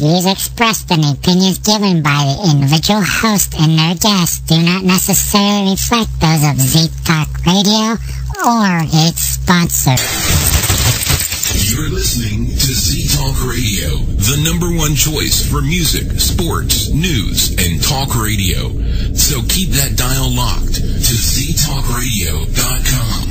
views expressed and the opinions given by the individual host and their guests do not necessarily reflect those of Z-Talk Radio or its sponsor. You're listening to Z-Talk Radio, the #1 choice for music, sports, news, and talk radio. So keep that dial locked to ztalkradio.com.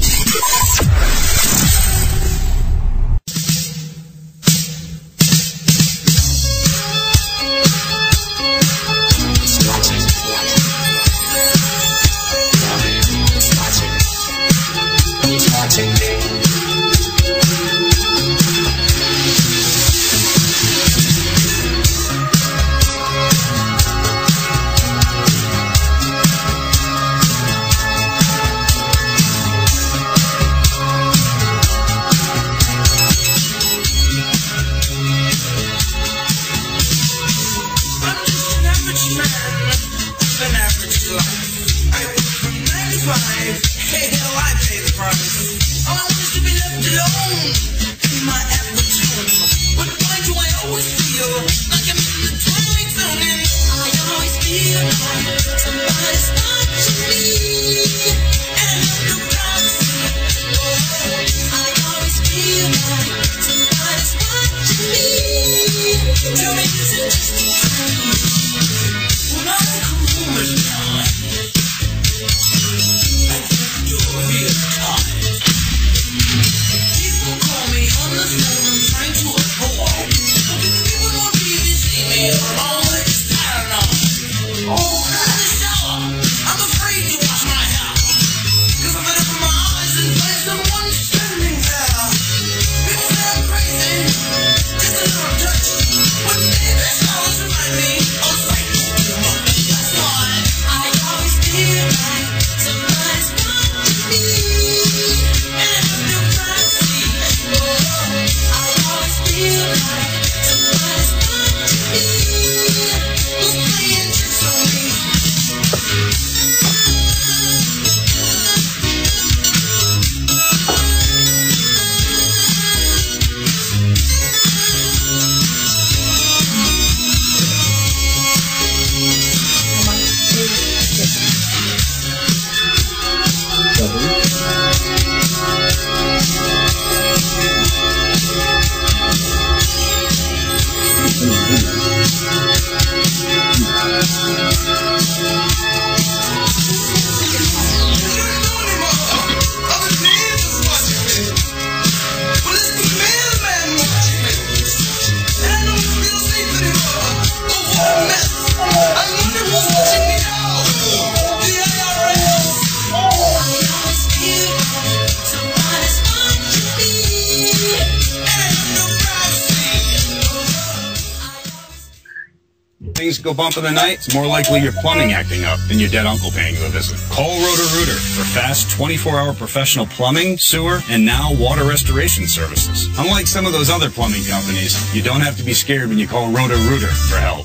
Go bump in the night, it's more likely your plumbing acting up than your dead uncle paying you a visit. Call Roto-Rooter for fast 24-hour professional plumbing, sewer, and now water restoration services. Unlike some of those other plumbing companies, you don't have to be scared when you call Roto-Rooter for help.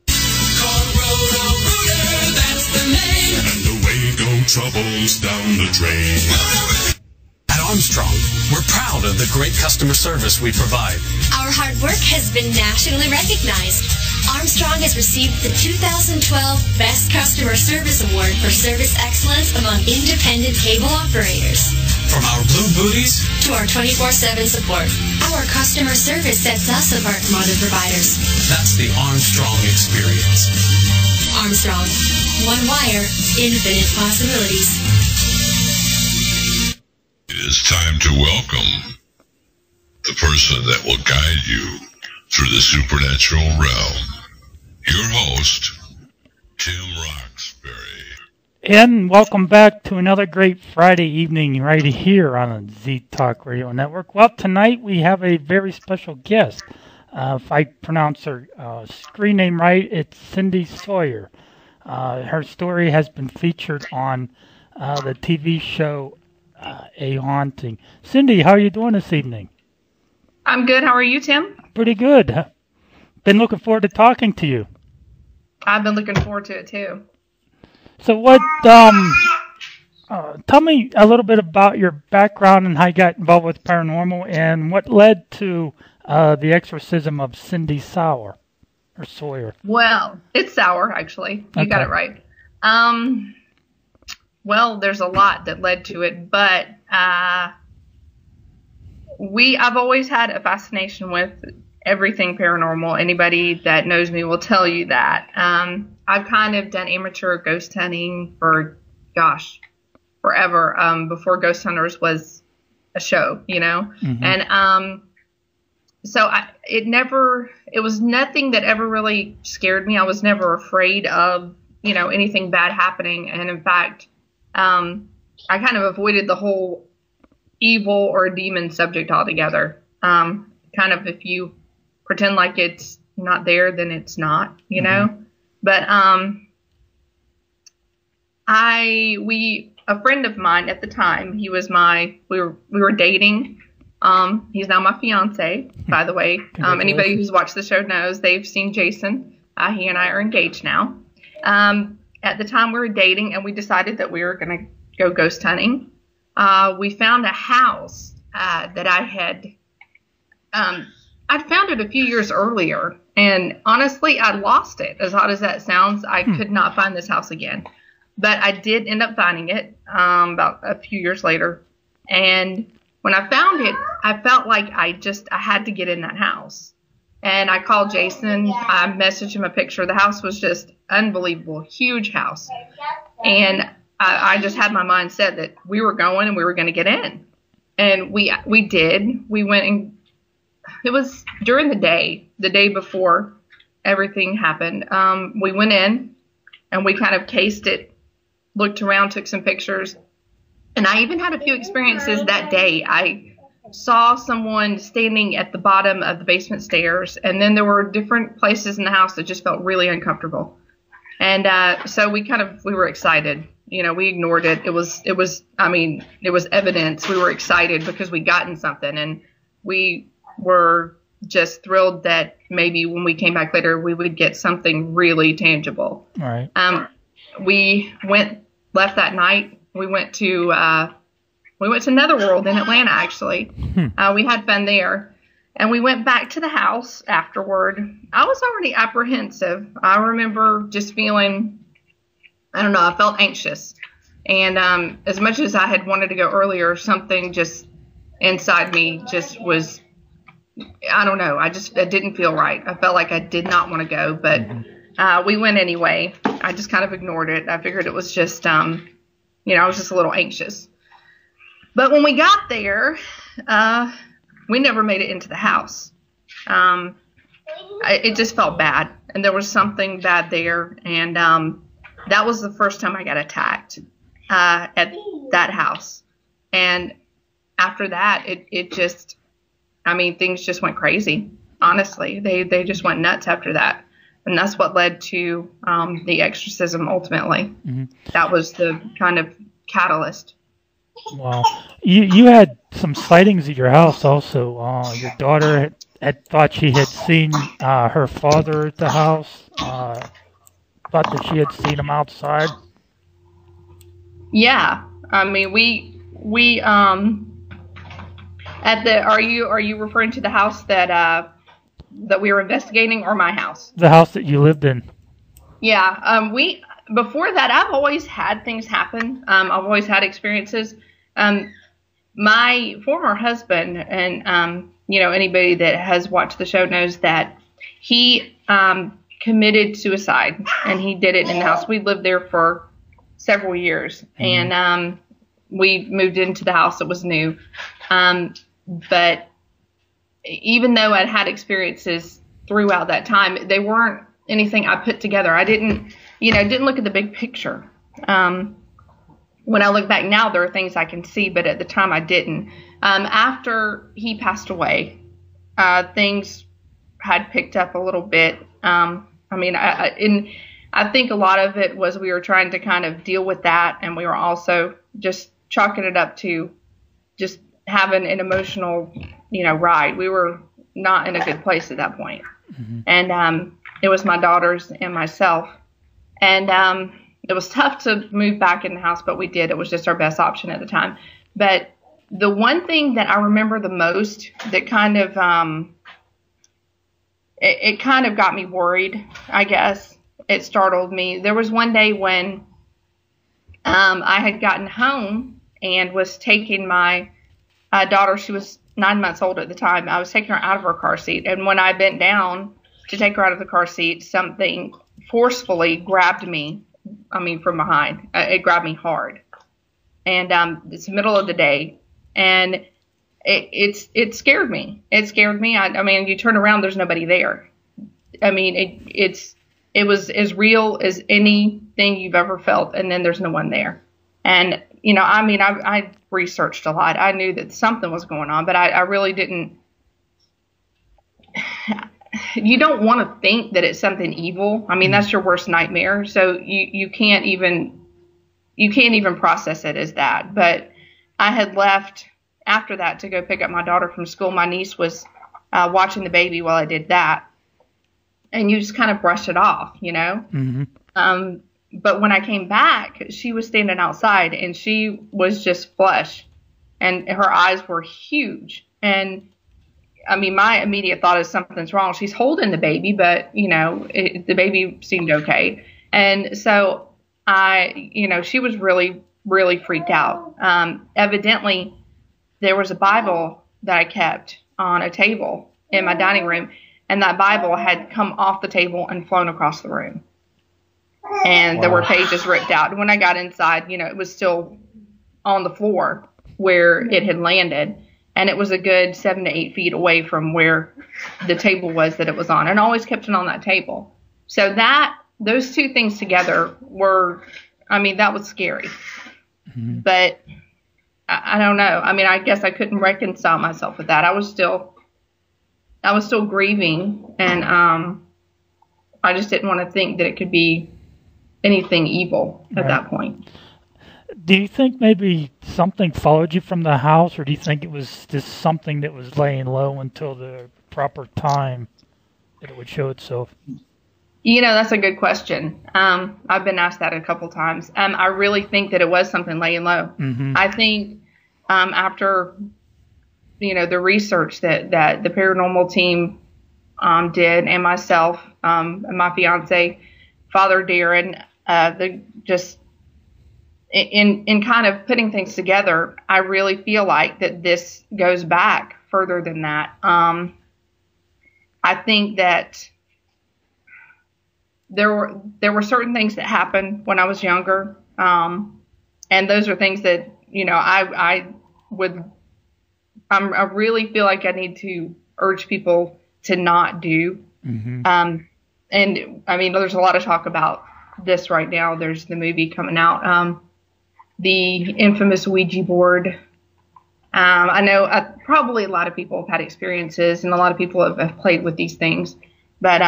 Call Roto-Rooter, that's the name. And away go troubles down the drain. At Armstrong, we're proud of the great customer service we provide. Our hard work has been nationally recognized. Armstrong has received the 2012 Best Customer Service Award for service excellence among independent cable operators. From our Blue Booties to our 24/7 support, our customer service sets us apart from other providers. That's the Armstrong experience. Armstrong, one wire, infinite possibilities. It is time to welcome the person that will guide you through the supernatural realm. Your host, Tim Roxbury. And welcome back to another great Friday evening right here on the Z-Talk Radio Network. Well, tonight we have a very special guest. If I pronounce her screen name right, it's Cindy Sawyer. Her story has been featured on the TV show A Haunting. Cindy, how are you doing this evening? I'm good. How are you, Tim? Pretty good. Been looking forward to talking to you. I've been looking forward to it, too. So what, tell me a little bit about your background and how you got involved with paranormal and what led to The Exorcism of Cindy Sauer, or Sawyer. Well, it's Sauer, actually. You got it right. Well, there's a lot that led to it, but I've always had a fascination with everything paranormal. Anybody that knows me will tell you that. I've kind of done amateur ghost hunting for, forever, before Ghost Hunters was a show, and so it was nothing that ever really scared me. I was never afraid of, anything bad happening. And in fact, I kind of avoided the whole evil or demon subject altogether. Kind of, if you pretend like it's not there, then it's not, know. But a friend of mine at the time, we were dating. He's now my fiance, by the way. Anybody who's watched the show knows they've seen Jason. He and I are engaged now. At the time we were dating, and we decided that we were going to go ghost hunting. We found a house that I'd found it a few years earlier, and honestly, I lost it. As odd as that sounds, I could not find this house again. But I did end up finding it about a few years later, and when I found it, I felt like I had to get in that house. And I called Jason. I messaged him a picture. The house was just unbelievable, huge house. And I just had my mind set that we were going and we were going to get in. And we did. We went, and it was during the day before everything happened. We went in and we kind of cased it, looked around, took some pictures. And I even had a few experiences that day. I saw someone standing at the bottom of the basement stairs, and then there were different places in the house that just felt really uncomfortable. And so we were excited. We ignored it. It was evidence. We were excited because we'd gotten something, and we were just thrilled that maybe when we came back later, we would get something really tangible. All right. We left that night. We went to Netherworld in Atlanta, actually. We had fun there. And we went back to the house afterward. I was already apprehensive. I remember just feeling, I felt anxious. And as much as I had wanted to go earlier, something just inside me just was, it didn't feel right. I felt like I did not want to go, but we went anyway. I just kind of ignored it. I figured it was just, I was just a little anxious. But when we got there, we never made it into the house. It just felt bad, and there was something bad there, and that was the first time I got attacked at that house. And after that, it just, things just went crazy. Honestly, they just went nuts after that. And that's what led to the exorcism ultimately. Mm-hmm. That was the kind of catalyst. Wow. You had some sightings at your house also. Your daughter had thought she had seen her father at the house. Thought that she had seen him outside. Yeah. We at the are you referring to the house that we were investigating, or my house? The house that you lived in. Yeah. Before that, I've always had things happen. I've always had experiences. My former husband, and anybody that has watched the show knows that he committed suicide, and he did it in the house. We lived there for several years, and we moved into the house that was new. But even though I'd had experiences throughout that time, they weren't anything I put together. I didn't look at the big picture. When I look back now, there are things I can see, but at the time I didn't. After he passed away, things had picked up a little bit. I think a lot of it was we were trying to kind of deal with that, and we were also just chalking it up to just having an emotional, ride. We were not in a good place at that point. Mm-hmm. And it was my daughters and myself. And it was tough to move back in the house, but we did. It was just our best option at the time. But the one thing that I remember the most that kind of it kind of got me worried, I guess. It startled me. There was one day when I had gotten home and was taking my daughter. She was 9 months old at the time. I was taking her out of her car seat. And when I bent down to take her out of the car seat, something forcefully grabbed me, from behind. It grabbed me hard. And it's the middle of the day. And it scared me. It scared me. I mean, you turn around, there's nobody there. I mean, it was as real as anything you've ever felt, and then there's no one there. And, I researched a lot. I knew that something was going on, but I really didn't. You don't want to think that it's something evil. I mean, that's your worst nightmare. So you can't even process it as that. But I had left after that to go pick up my daughter from school. My niece was watching the baby while I did that. And you just kind of brush it off, Mm-hmm. But when I came back, she was standing outside and she was just flush and her eyes were huge. And my immediate thought is something's wrong. She's holding the baby, but the baby seemed okay. And so she was really, really freaked out. Evidently there was a Bible that I kept on a table in my dining room, and that Bible had come off the table and flown across the room. And there were pages ripped out. And when I got inside, it was still on the floor where it had landed. And it was a good 7 to 8 feet away from where the table was that it was on. And I always kept it on that table. So those two things together were, that was scary. Mm-hmm. But I don't know. I guess I couldn't reconcile myself with that. I was still grieving, and I just didn't want to think that it could be anything evil at that point. Do you think maybe something followed you from the house, or do you think it was just something that was laying low until the proper time that it would show itself? That's a good question. I've been asked that a couple times. I really think that it was something laying low. Mm-hmm. I think after the research that the paranormal team did, and myself, and my fiance, Father Darren, in kind of putting things together, I really feel like that this goes back further than that. I think that there were certain things that happened when I was younger, and those are things that I really feel like I need to urge people to not do. Mm-hmm. And there's a lot of talk about this right now. There's the movie coming out, the infamous Ouija board. I know probably a lot of people have had experiences, and a lot of people have played with these things, but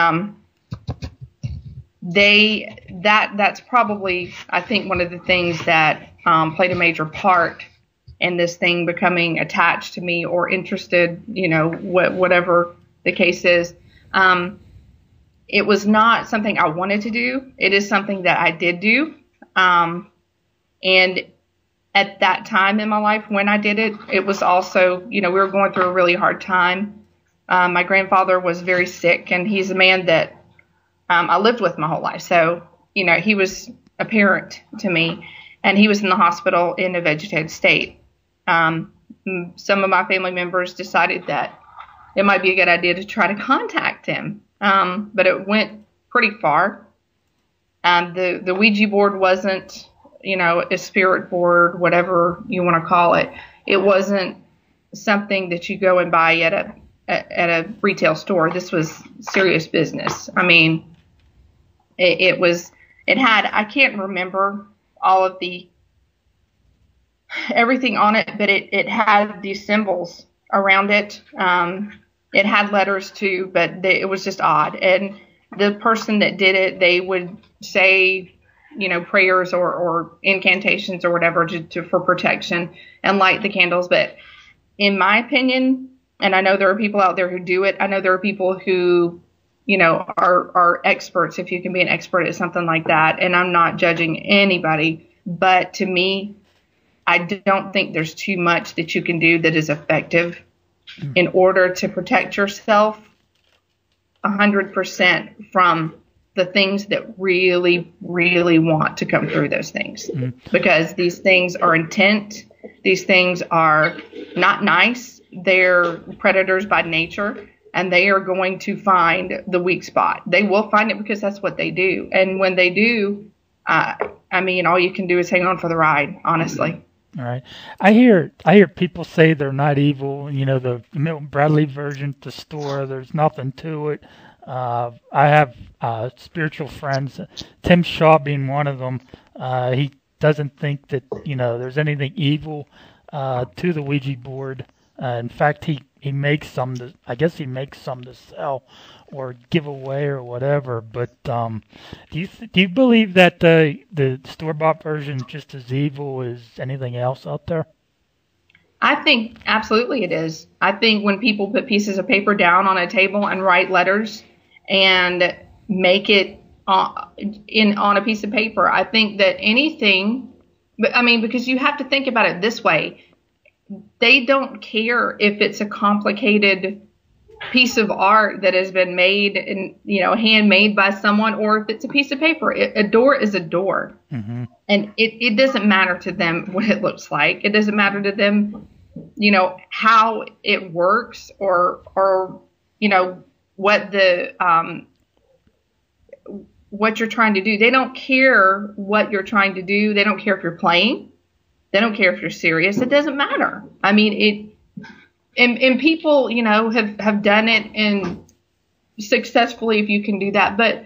that's probably, I think, one of the things that played a major part in this thing becoming attached to me or interested, whatever the case is. It was not something I wanted to do. It is something that I did do. And at that time in my life when I did it, it was also, we were going through a really hard time. My grandfather was very sick, and he's a man that I lived with my whole life. So, he was a parent to me, and he was in the hospital in a vegetative state. Some of my family members decided that it might be a good idea to try to contact him. But it went pretty far. The Ouija board wasn't, a spirit board, whatever you want to call it. It wasn't something that you go and buy at a retail store. This was serious business. It had, I can't remember all of everything on it, but it had these symbols around it. It had letters too, but it was just odd. And the person that did it, they would say, prayers or incantations or whatever for protection and light the candles. But in my opinion, and I know there are people out there who do it, I know there are people who, are experts, if you can be an expert at something like that. And I'm not judging anybody, but to me, I don't think there's too much that you can do that is effective in order to protect yourself. 100% from the things that really, really want to come through those things. Because these things are intent. These things are not nice. They're predators by nature, and they are going to find the weak spot. They will find it because that's what they do. And when they do, all you can do is hang on for the ride, honestly. All right. I hear people say they're not evil. The Milton Bradley version to store, there's nothing to it. I have spiritual friends, Tim Shaw being one of them. He doesn't think that, there's anything evil to the Ouija board. In fact, he makes some to sell or give away or whatever. But do you believe that the store-bought version is just as evil as anything else out there? I think absolutely it is. I think when people put pieces of paper down on a table and write letters and make it on a piece of paper, I think that anything, because you have to think about it this way. They don't care if it's a complicated piece of art that has been made and, handmade by someone, or if it's a piece of paper. A door is a door. Mm-hmm. And it doesn't matter to them what it looks like. It doesn't matter to them, how it works or what what you're trying to do. They don't care what you're trying to do. They don't care if you're playing. They don't care if you're serious. It doesn't matter. And people, have done it and successfully, if you can do that. But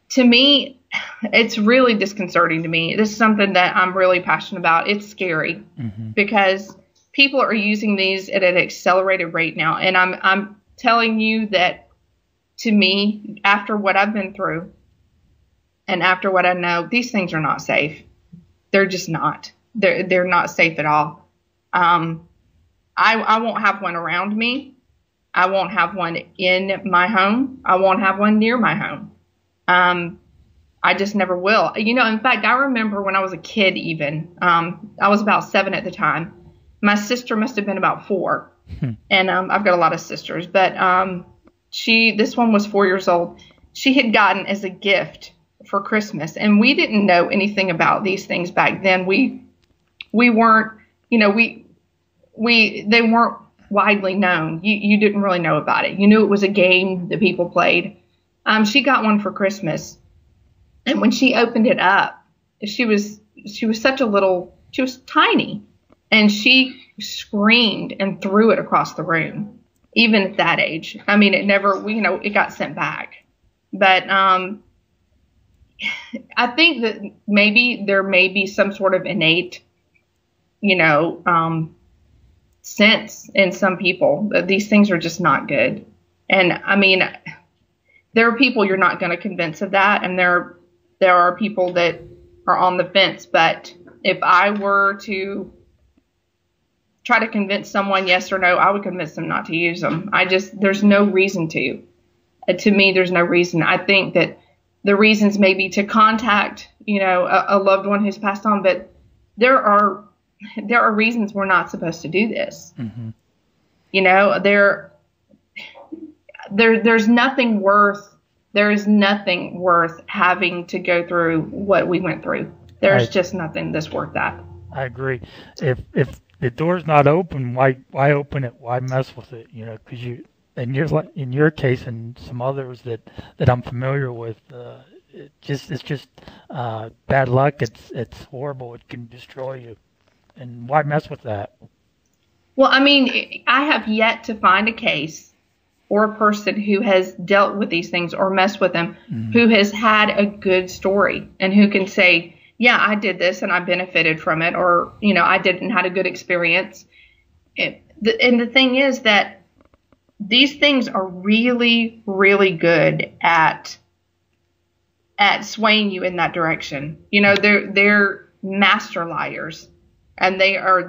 to me, it's really disconcerting to me. This is something that I'm really passionate about. It's scary because people are using these at an accelerated rate now. And I'm telling you that, to me, after what I've been through and after what I know, these things are not safe. They're just not. They're not safe at all. I won't have one around me. I won't have one in my home. I won't have one near my home. I just never will. In fact, I remember when I was a kid even, I was about 7 at the time. My sister must have been about 4. And I've got a lot of sisters. But this one was 4 years old. She had gotten as a gift for Christmas. And we didn't know anything about these things back then. We weren't, they weren't widely known. You didn't really know about it. You knew it was a game that people played. She got one for Christmas. And when she opened it up, she was tiny, and she screamed and threw it across the room, even at that age. It got sent back. But I think that maybe there may be some sort of innate, sense in some people that these things are just not good. And there are people you're not going to convince of that, and there are people that are on the fence. But if I were to try to convince someone yes or no, I would convince them not to use them. There's no reason to. To me, there's no reason. I think that the reasons may be to contact, a loved one who's passed on, but there are reasons we're not supposed to do this. Mm-hmm. There's nothing worth having to go through what we went through. There's just nothing that's worth that. I agree. If the door's not open, why open it? Why mess with it? Because in your case and some others that I'm familiar with, it's just bad luck. It's horrible. It can destroy you. And why mess with that? Well, I have yet to find a case or a person who has dealt with these things or messed with them, who has had a good story and who can say, yeah, I did this and I benefited from it, or, I didn't had a good experience. And the thing is that these things are really, really good at swaying you in that direction. They're master liars. And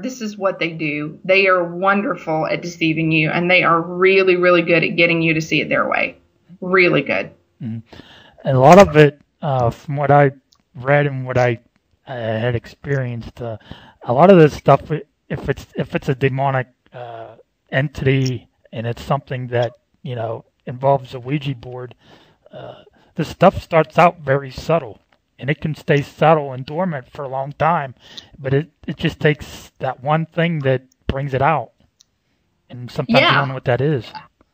this is what they do. They are wonderful at deceiving you, and they are really, really good at getting you to see it their way. Really good. Mm-hmm. And a lot of it, from what I read and what I had experienced, a lot of this stuff, if it's a demonic entity and it's something that, involves a Ouija board, the stuff starts out very subtle, and it can stay subtle and dormant for a long time, but it just takes that one thing that brings it out, and sometimes you don't know what that is.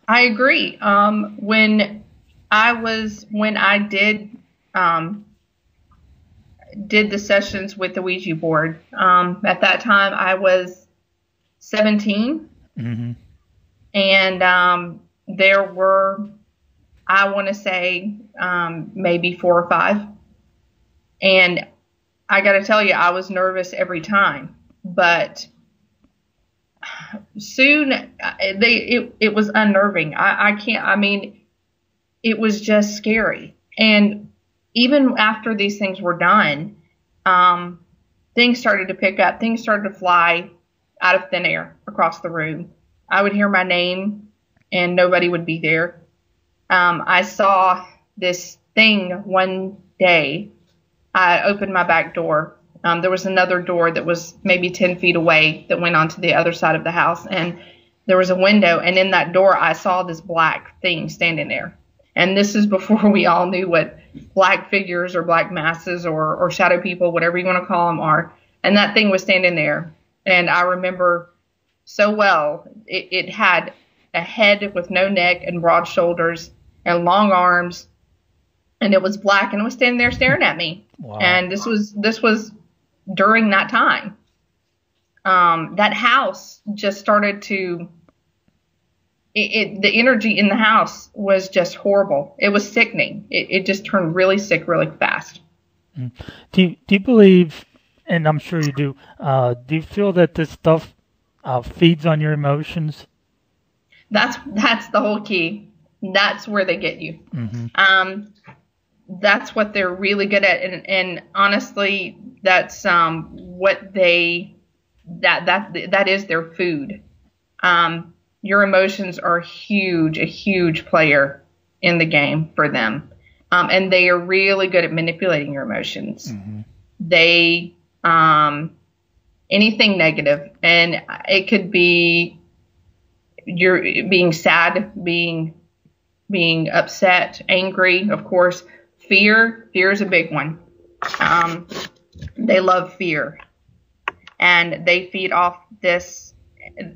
I agree. When I did the sessions with the Ouija board, at that time I was 17, and there were, I want to say, maybe 4 or 5. And I got to tell you, I was nervous every time. But soon, it was unnerving. It was just scary. And even after these things were done, things started to pick up. Things started to fly out of thin air across the room. I would hear my name, and nobody would be there. I saw this thing one day. I opened my back door. There was another door that was maybe 10 feet away that went onto the other side of the house. And there was a window. And in that door, I saw this black thing standing there. And this is before we all knew what black figures or black masses or shadow people, whatever you want to call them, are. And that thing was standing there. And I remember so well, it had a head with no neck and broad shoulders and long arms, and it was black, and it was standing there staring at me. Wow. And this was during that time. That house just started to, the energy in the house was just horrible. It was sickening. It just turned really sick really fast. Do you believe, and I'm sure you do you feel that this stuff feeds on your emotions? That's the whole key. That's where they get you. That's what they're really good at, and honestly, that's what that is their food. Your emotions are a huge player in the game for them, and they are really good at manipulating your emotions. They anything negative, and it could be you're being sad, being upset, angry, of course. Fear is a big one. They love fear, and they feed off this,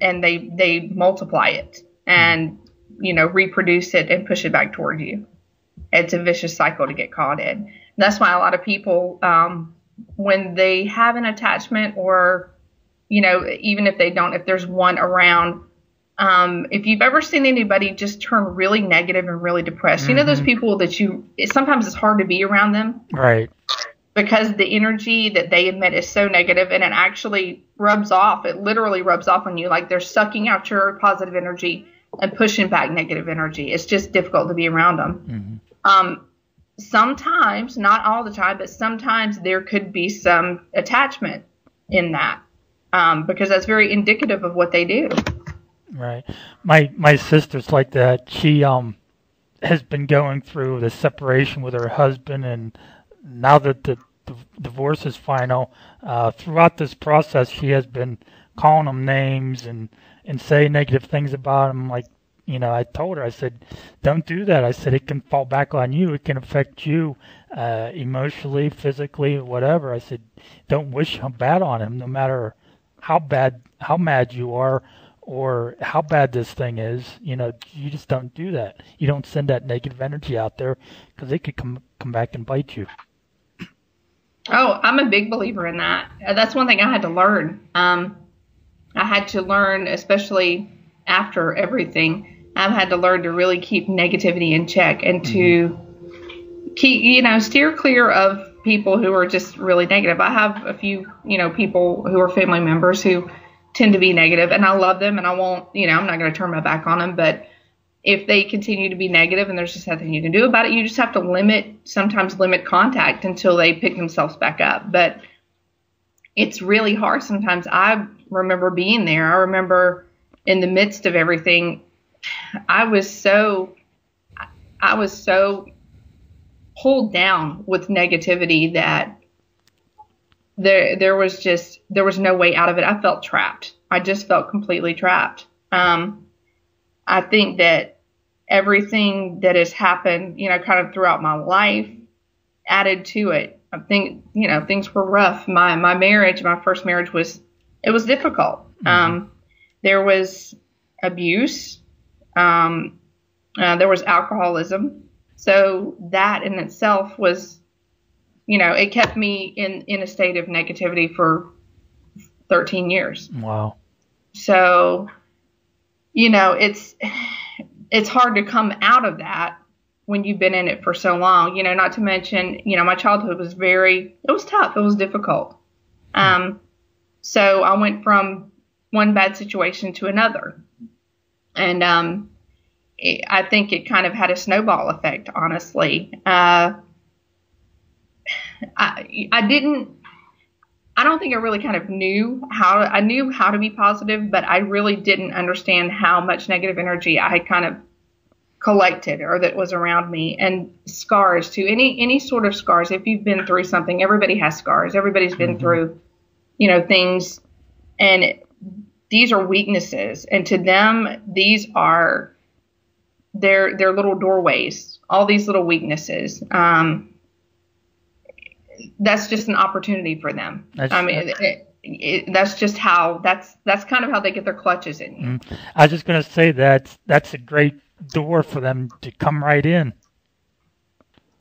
and they multiply it, and reproduce it and push it back toward you. It's a vicious cycle to get caught in. That's why a lot of people, when they have an attachment, or even if they don't, if there's one around. If you've ever seen anybody just turn really negative and really depressed, those people that sometimes it's hard to be around them. Right. Because the energy that they emit is so negative, and it actually rubs off. It literally rubs off on you. Like they're sucking out your positive energy and pushing back negative energy. It's just difficult to be around them. Sometimes, not all the time, but sometimes there could be some attachment in that, because that's very indicative of what they do. Right. My sister's like that. She has been going through the separation with her husband, and now that the divorce is final, throughout this process, she has been calling him names and saying negative things about him. Like, I told her, I said, don't do that. I said, it can fall back on you. It can affect you emotionally, physically, whatever. I said, don't wish bad on him, no matter how mad you are, or how bad this thing is. You just don't do that. You don't send that negative energy out there, because it could come back and bite you. Oh, I'm a big believer in that. That's one thing I had to learn. I had to learn, especially after everything, I've had to learn to really keep negativity in check, and to keep, steer clear of people who are just really negative. I have a few, people who are family members who tend to be negative, and I love them, and I won't, I'm not going to turn my back on them. But if they continue to be negative and there's just nothing you can do about it, you just have to sometimes limit contact until they pick themselves back up. But it's really hard sometimes. I remember being there. I remember in the midst of everything, I was so pulled down with negativity that there was no way out of it. I felt trapped. I just felt completely trapped. I think that everything that has happened, kind of throughout my life added to it. I think, things were rough. My first marriage was difficult. There was abuse. There was alcoholism. So that in itself was, it kept me in a state of negativity for 13 years. Wow. So, it's hard to come out of that when you've been in it for so long, not to mention, my childhood was it was tough. It was difficult. So I went from one bad situation to another. And I think it kind of had a snowball effect, honestly. I don't think I really kind of knew I knew how to be positive, but I really didn't understand how much negative energy I had kind of collected or that was around me. And scars too, any sort of scars. If you've been through something, everybody has scars. Everybody's been through, things, and these are weaknesses. And to them, these are their little doorways, all these little weaknesses. That's just an opportunity for them. That's just how that's kind of how they get their clutches in you. I was just going to say that's a great door for them to come right in.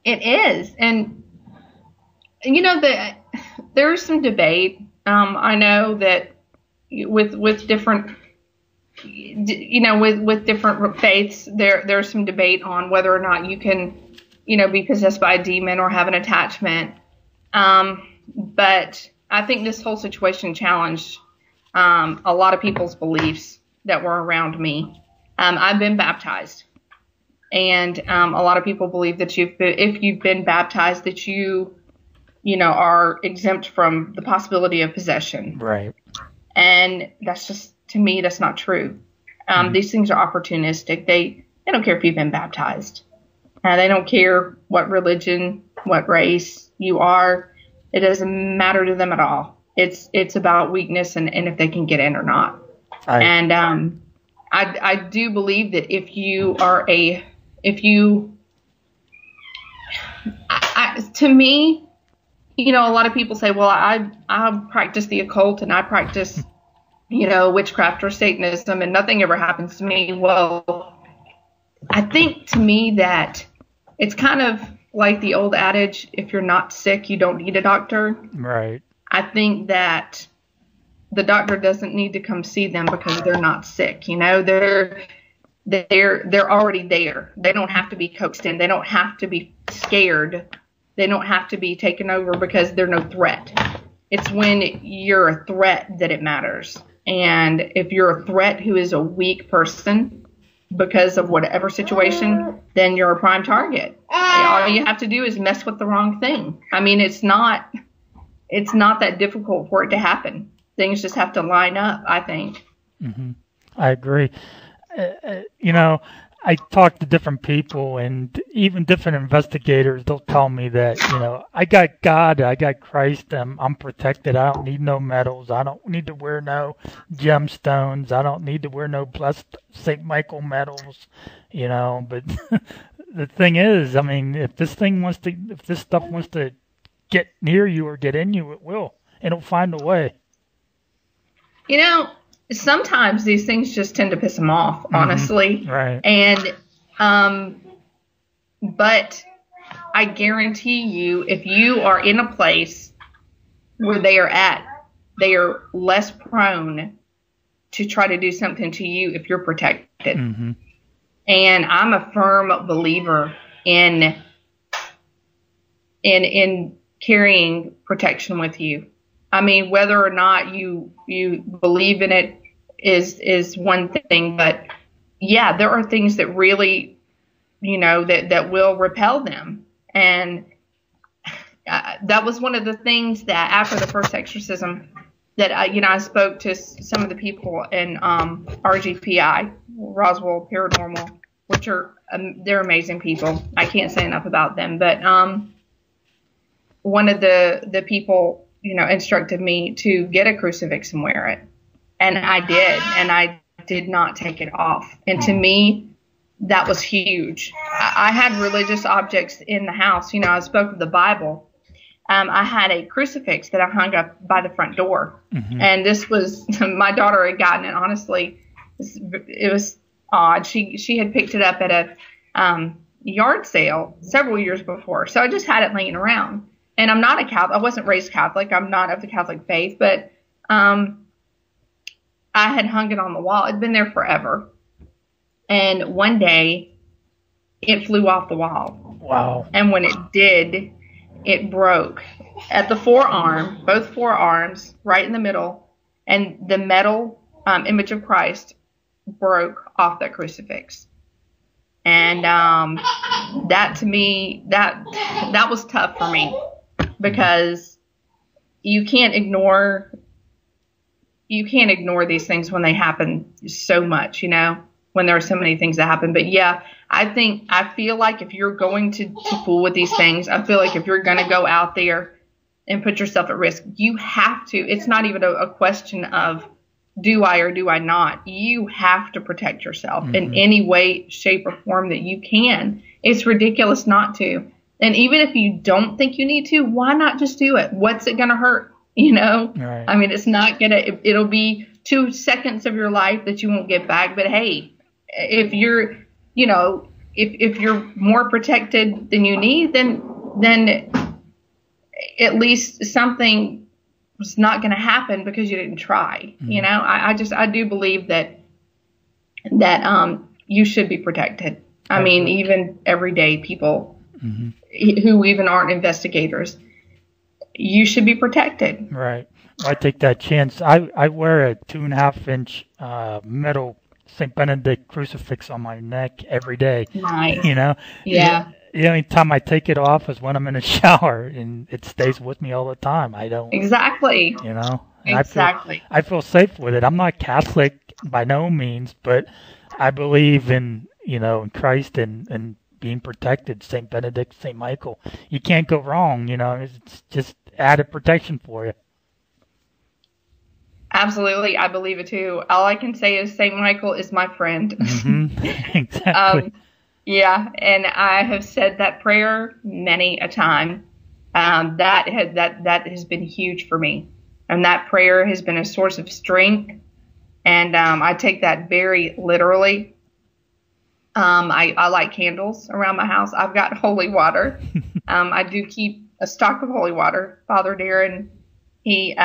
It is. And there's some debate. I know that with different with different faiths, there's some debate on whether or not you can be possessed by a demon or have an attachment. But I think this whole situation challenged a lot of people's beliefs that were around me. I've been baptized, and a lot of people believe that if you've been baptized, that you are exempt from the possibility of possession. Right. And that's just, to me, that's not true. These things are opportunistic. They don't care if you've been baptized. They don't care what religion, what race you are. It doesn't matter to them at all. It's about weakness and if they can get in or not. I do believe that to me, a lot of people say, well, I practice the occult and I practice, witchcraft or Satanism and nothing ever happens to me. Well, I think to me that it's kind of like the old adage, if you're not sick, you don't need a doctor. Right. I think that the doctor doesn't need to come see them because they're not sick. They're already there. They don't have to be coaxed in. They don't have to be scared. They don't have to be taken over because they're no threat. It's when you're a threat that it matters. And if you're a threat who is a weak person because of whatever situation, then you're a prime target. All you have to do is mess with the wrong thing. I mean, it's not that difficult for it to happen. Things just have to line up, I think. Mm-hmm. I agree. I talk to different people and even different investigators. They'll tell me that, I got God, I got Christ, I'm protected. I don't need no medals. I don't need to wear no gemstones. I don't need to wear no blessed St. Michael medals, But the thing is, I mean, if this stuff wants to get near you or get in you, it will. It'll find a way. Sometimes these things just tend to piss them off, honestly. Mm-hmm. Right. And, but I guarantee you, if you are in a place where they are at, they are less prone to try to do something to you if you're protected. Mm-hmm. And I'm a firm believer in carrying protection with you. I mean, whether or not you believe in it is one thing, but yeah, there are things that really, that will repel them. And that was one of the things that after the first exorcism that I spoke to some of the people in RGPI, Roswell Paranormal, which are they're amazing people. I can't say enough about them, but one of the people instructed me to get a crucifix and wear it. And I did. And I did not take it off. And to me, that was huge. I had religious objects in the house. You know, I spoke of the Bible. I had a crucifix that I hung up by the front door. And this was, my daughter had gotten it, honestly. It was odd. She had picked it up at a yard sale several years before. So I just had it laying around. And I'm not a Catholic. I wasn't raised Catholic. I'm not of the Catholic faith. But I had hung it on the wall. It'd been there forever. And one day, it flew off the wall. Wow. And when it did, it broke at the forearm, both forearms, right in the middle. And the metal image of Christ broke off that crucifix. And that, to me, that was tough for me, because you can't ignore these things when they happen so much, you know, when there are so many things that happen. But yeah, I feel like if you're going to fool with these things, I feel like if you're going to go out there and put yourself at risk, you have to. It's not even a question of do I or do I not. You have to protect yourself in any way, shape, or form that you can. It's ridiculous not to. And even if you don't think you need to, why not just do it? What's it going to hurt? You know, right. I mean, it's not going to, it'll be 2 seconds of your life that you won't get back. But hey, if you're, you know, if you're more protected than you need, then at least something was not going to happen because you didn't try. You know, I do believe that you should be protected. I mean, even everyday people who even aren't investigators, you should be protected. Right. I take that chance. I wear a 2.5-inch metal St. Benedict crucifix on my neck every day. Nice. You know? Yeah. The only time I take it off is when I'm in a shower, and it stays with me all the time. I don't. Exactly. You know? And exactly. I feel safe with it. I'm not Catholic by no means, but I believe in, you know, in Christ and being protected. St. Benedict, St. Michael. You can't go wrong, you know? It's just added protection for you. Absolutely. I believe it too. All I can say is St. Michael is my friend. Exactly. Yeah. And I have said that prayer many a time. That has been huge for me. And that prayer has been a source of strength. And I take that very literally. I light candles around my house. I've got holy water. I do keep a stock of holy water. Father Darren, he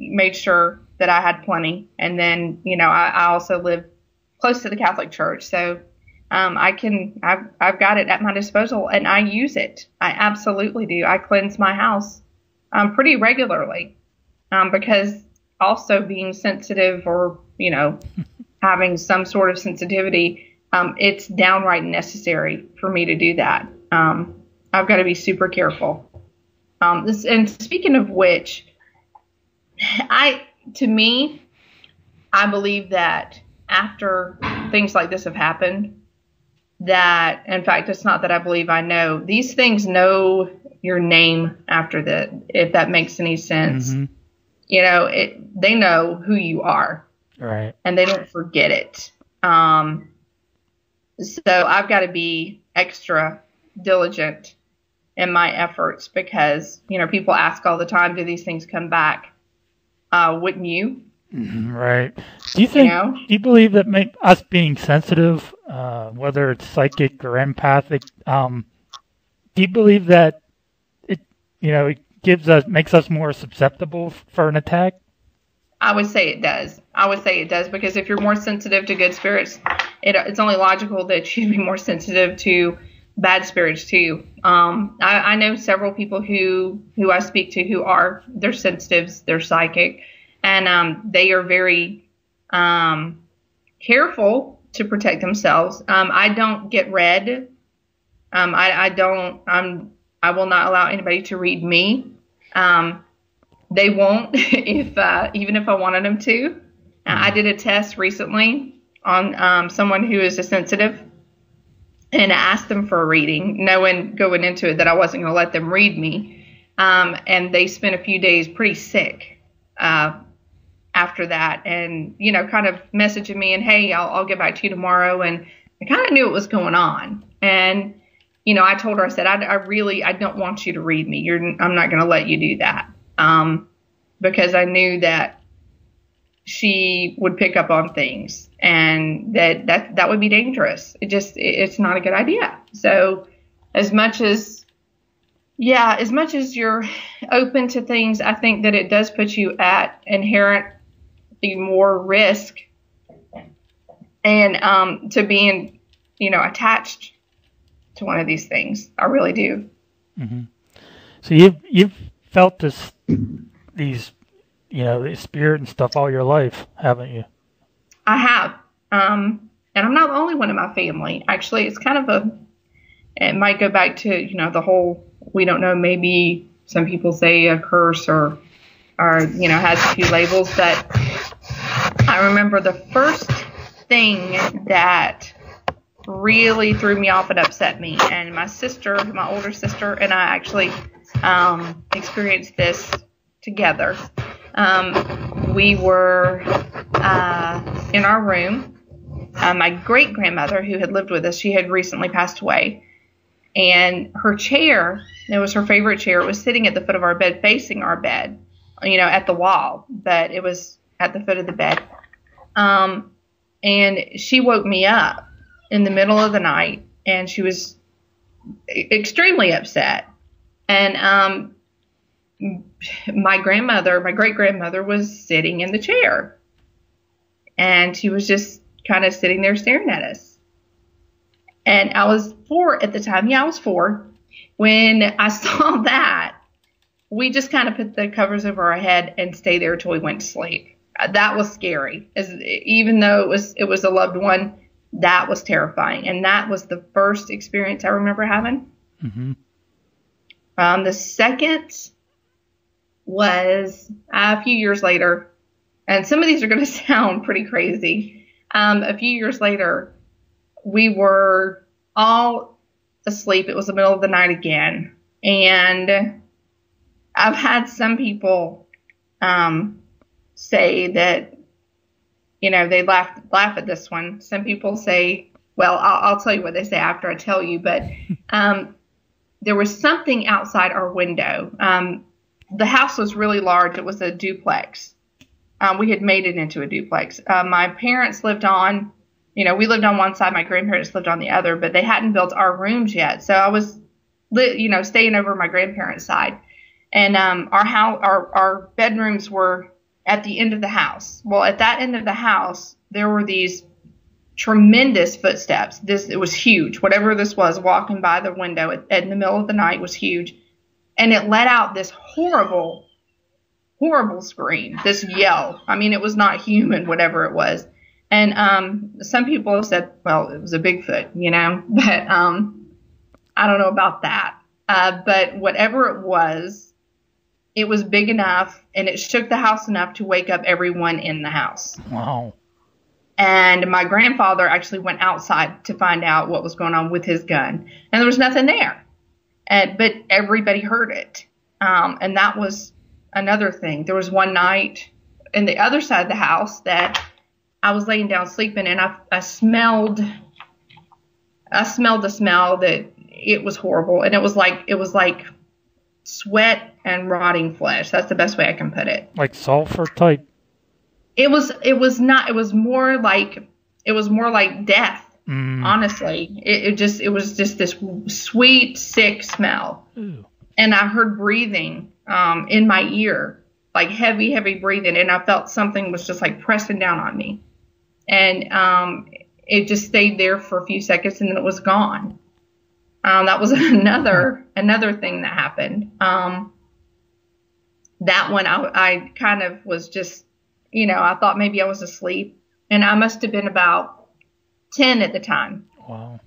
made sure that I had plenty. And then, you know, I also live close to the Catholic Church. So I've got it at my disposal, and I use it. I absolutely do. I cleanse my house pretty regularly because also being sensitive, or, you know, having some sort of sensitivity, it's downright necessary for me to do that. I've got to be super careful. And speaking of which, I believe that after things like this have happened, that, in fact, it's not that I believe, I know, these things know your name after that, if that makes any sense. You know, they know who you are. Right. And they don't forget it. So I've got to be extra diligent in my efforts because, you know, people ask all the time, do these things come back? Wouldn't you? Right. Do you think? Do you believe that us being sensitive, whether it's psychic or empathic, do you believe that it, you know, it makes us more susceptible for an attack? I would say it does. Because if you're more sensitive to good spirits, it's only logical that you'd be more sensitive to bad spirits too. I know several people who I speak to they're sensitives, they're psychic. And they are very careful to protect themselves. I don't get read. I will not allow anybody to read me. They won't even if I wanted them to. I did a test recently on someone who is a sensitive, and I asked them for a reading, knowing going into it that I wasn't going to let them read me. And they spent a few days pretty sick after that, and, you know, kind of messaging me and, hey, I'll get back to you tomorrow. And I kind of knew what was going on. And, you know, I told her, I said, I don't want you to read me. I'm not going to let you do that. Because I knew that she would pick up on things and that would be dangerous. It's not a good idea. So as much as you're open to things, I think that it does put you at inherently more risk and to being, you know, attached to one of these things. I really do. Mm-hmm. So you've felt these, you know, the spirit and stuff all your life, haven't you? I have. And I'm not the only one in my family. Actually, it's kind of it might go back to, you know, the whole, we don't know, maybe some people say a curse or you know, has a few labels. But I remember the first thing that really threw me off and upset me, and my older sister, and I actually experienced this together. We were in our room. My great-grandmother, who had lived with us, she had recently passed away. And her chair, it was her favorite chair, it was sitting at the foot of our bed, facing our bed, you know, at the wall. But it was at the foot of the bed. And she woke me up in the middle of the night, and she was extremely upset. And my great-grandmother was sitting in the chair. And she was just kind of sitting there staring at us. And I was 4 at the time. Yeah, I was 4. When I saw that, we just kind of put the covers over our head and stayed there till we went to sleep. That was scary. Even though it was a loved one, that was terrifying. And that was the first experience I remember having. Mm-hmm. The second was a few years later. And some of these are going to sound pretty crazy. A few years later, we were all asleep. It was the middle of the night again. And I've had some people say that, you know, they laugh at this one. Some people say, well, I'll tell you what they say after I tell you. But there was something outside our window. The house was really large. It was a duplex. We had made it into a duplex. My parents lived on, you know, we lived on one side. My grandparents lived on the other, but they hadn't built our rooms yet. So I was, you know, staying over my grandparents' side. And our bedrooms were at the end of the house. Well, at that end of the house, there were these tremendous footsteps. It was huge. Whatever this was, walking by the window in the middle of the night was huge. And it let out this horrible scream, this yell. I mean, it was not human, whatever it was. And some people have said, well, it was a Bigfoot, you know, but I don't know about that. But whatever it was big enough, and it shook the house enough to wake up everyone in the house. Wow. And my grandfather actually went outside to find out what was going on with his gun. And there was nothing there. But everybody heard it. And that was another thing. There was one night in the other side of the house that I was laying down sleeping, and I smelled the smell that it was horrible. And it was like sweat and rotting flesh. That's the best way I can put it. Like sulfur type. It was not. It was more like death. Honestly, it was just this sweet, sick smell. Ooh. And I heard breathing in my ear, like heavy breathing, and I felt something was just like pressing down on me, and it just stayed there for a few seconds, and then it was gone. That was another thing that happened. That one I kind of was just, you know, I thought maybe I was asleep, and I must have been about 10 at the time. Wow.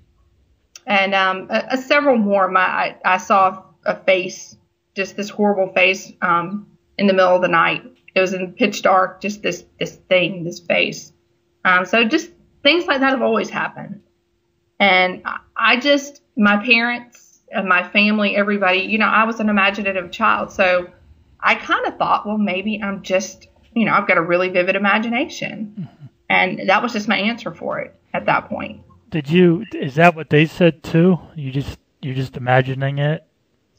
And several more. I saw a face, just this horrible face, in the middle of the night. It was in pitch dark, just this face. So just things like that have always happened. And my parents and my family, everybody, you know, I was an imaginative child. So I kind of thought, well, maybe I'm just, you know, I've got a really vivid imagination. Mm-hmm. And that was just my answer for it at that point. Is that what they said too? You're just imagining it?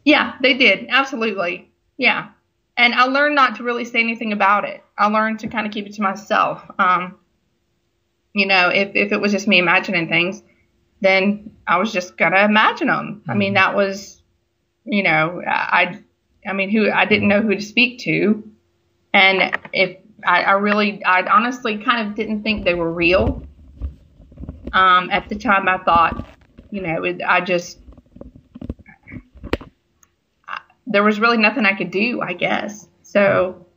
Yeah, they did. Absolutely. Yeah. And I learned not to really say anything about it. I learned to kind of keep it to myself. If it was just me imagining things, then I was just going to imagine them. I mean, that was, I didn't know who to speak to. And if I honestly kind of didn't think they were real. At the time I thought, there was really nothing I could do, I guess. So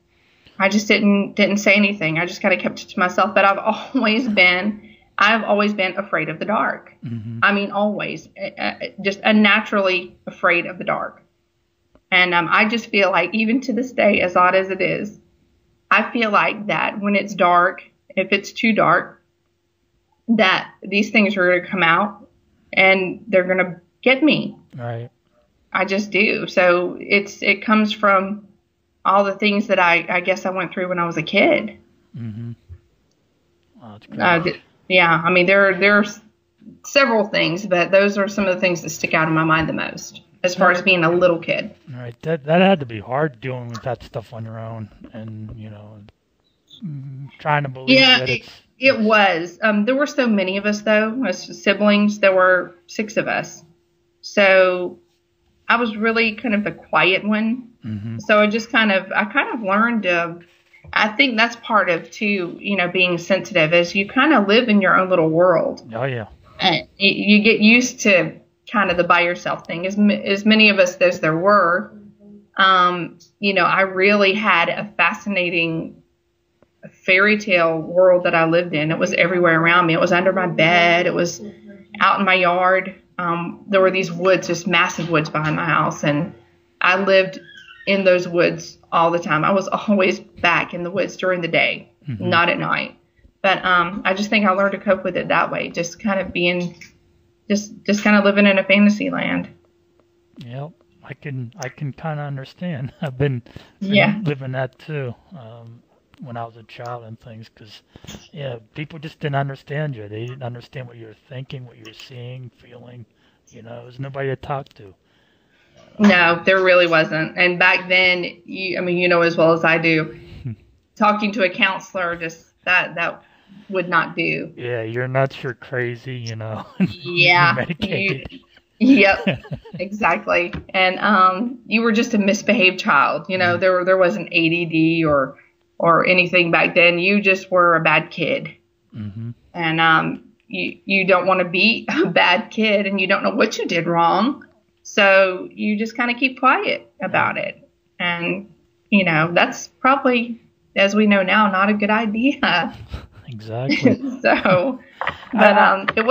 I just didn't say anything. I just kind of kept it to myself. But I've always been afraid of the dark. Mm-hmm. I mean, always, just unnaturally afraid of the dark. And I just feel like, even to this day, as odd as it is, I feel like that when it's dark, if it's too dark, that these things are going to come out and they're going to get me. Right. I just do. So it comes from all the things that I guess I went through when I was a kid. Mm-hmm. Oh, that's great. Yeah. I mean, there's several things, but those are some of the things that stick out in my mind the most as far as being a little kid. Right. That had to be hard dealing with that stuff on your own and, trying to believe that it's... It was. There were so many of us, though, as siblings. There were 6 of us. So I was really kind of the quiet one. Mm-hmm. So I kind of learned to, I think that's part of, too, being sensitive, is you kind of live in your own little world. Oh, yeah. And you get used to kind of the by yourself thing. As many of us as there were, I really had a fascinating fairy tale world that I lived in. It was everywhere around me. It was under my bed. It was out in my yard. There were these woods, just massive woods behind my house, and I lived in those woods all the time. I was always back in the woods during the day, mm-hmm. not at night. But I just think I learned to cope with it that way, just kind of being, just kind of living in a fantasy land. Yep, I can kind of understand. I've been living that too. When I was a child and things, because people just didn't understand you. They didn't understand what you were thinking, what you were seeing, feeling. There was nobody to talk to. No, there really wasn't. And back then, as well as I do, talking to a counselor, just that would not do. Yeah, you're nuts, you're crazy, Yeah. You're medicated. Yep, exactly. And you were just a misbehaved child. Mm-hmm. There wasn't ADD or anything back then. You just were a bad kid. Mm-hmm. And you don't want to be a bad kid, and you don't know what you did wrong. So you just kind of keep quiet about it. And, that's probably, as we know now, not a good idea. Exactly. So, but it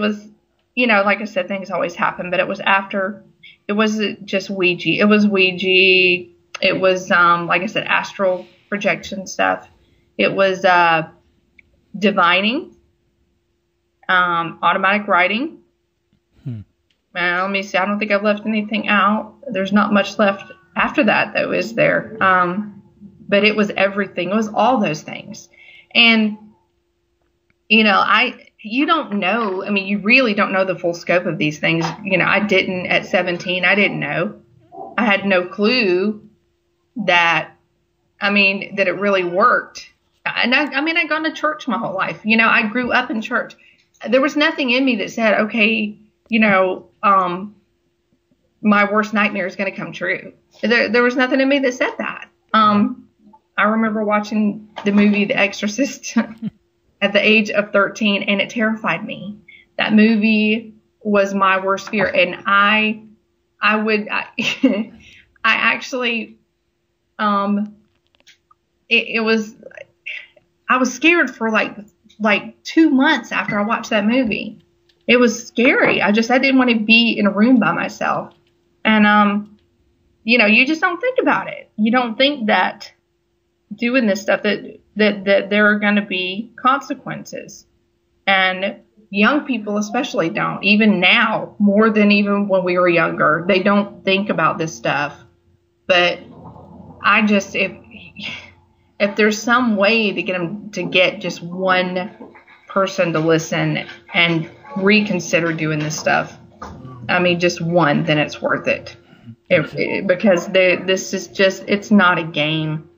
was, like I said, things always happen, but it wasn't just Ouija. It was Ouija. It was, like I said, astral projection stuff. It was divining, automatic writing. Let me see. I don't think I've left anything out. There's not much left after that, though, is there? But it was everything. It was all those things. And, you don't know. I mean, you really don't know the full scope of these things. I didn't at 17. I didn't know. I had no clue that it really worked. And I'd gone to church my whole life. I grew up in church. There was nothing in me that said, okay, my worst nightmare is going to come true. There was nothing in me that said that. I remember watching the movie The Exorcist at the age of 13, and it terrified me. That movie was my worst fear. And I actually, I was scared for like 2 months after I watched that movie. It was scary. I didn't want to be in a room by myself. And, you just don't think about it. You don't think that doing this stuff, that there are going to be consequences. And young people especially don't. Even now, more than even when we were younger, they don't think about this stuff. But if there's some way to get them to get just one person to listen and reconsider doing this stuff. I mean, just one, then it's worth it. Because this is just, it's not a game.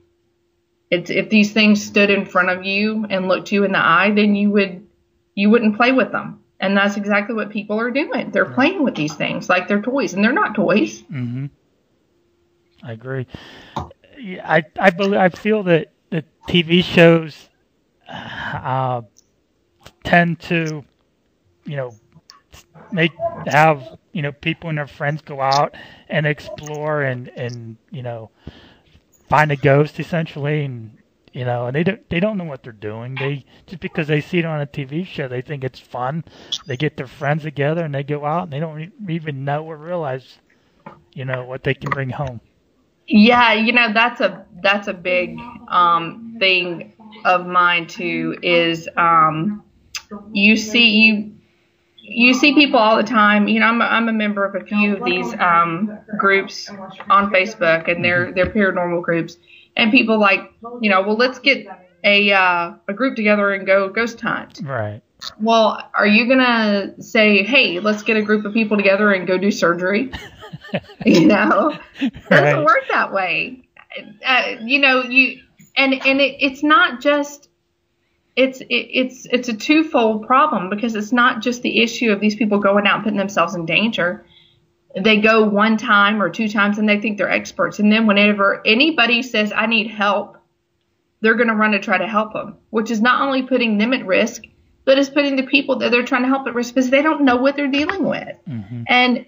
If these things stood in front of you and looked you in the eye, then you wouldn't play with them. And that's exactly what people are doing. They're playing with these things like they're toys, and they're not toys. Mm-hmm. I agree. Yeah, I feel that the TV shows tend to, have people and their friends go out and explore and find a ghost essentially, and and they don't know what they're doing. They just because they see it on a TV show, they think it's fun. They get their friends together and they go out and they don't even know or realize what they can bring home. Yeah, that's a big thing of mine too. Is you see people all the time. I'm a member of a few of these groups on Facebook, and they're paranormal groups. And people well, let's get a group together and go ghost hunt. Right. Well, are you gonna say, hey, let's get a group of people together and go do surgery? It doesn't work that way. It's not just. It's a twofold problem, because it's not just the issue of these people going out and putting themselves in danger. They go one time or two times and they think they're experts. And then whenever anybody says, I need help, they're going to run to try to help them, which is not only putting them at risk, but it's putting the people that they're trying to help at risk because they don't know what they're dealing with. Mm-hmm. And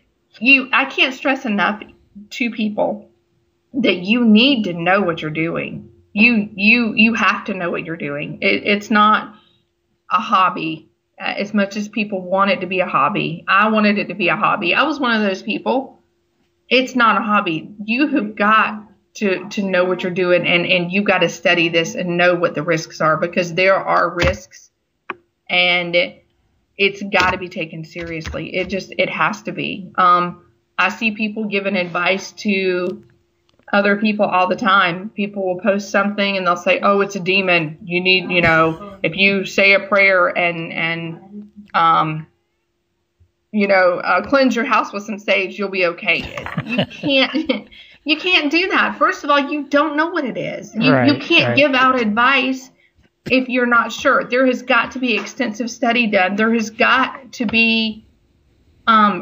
I can't stress enough to people that you need to know what you're doing. You have to know what you're doing. It's not a hobby as much as people want it to be a hobby. I wanted it to be a hobby. I was one of those people. It's not a hobby. You have got to know what you're doing, and you've got to study this and know what the risks are, because there are risks, and it's got to be taken seriously. It has to be. I see people giving advice to other people all the time. People will post something and they'll say, oh, it's a demon. You need, if you say a prayer and cleanse your house with some sage, you'll be okay. You can't do that. First of all, you don't know what it is. You can't give out advice if you're not sure. There has got to be extensive study done. There has got to be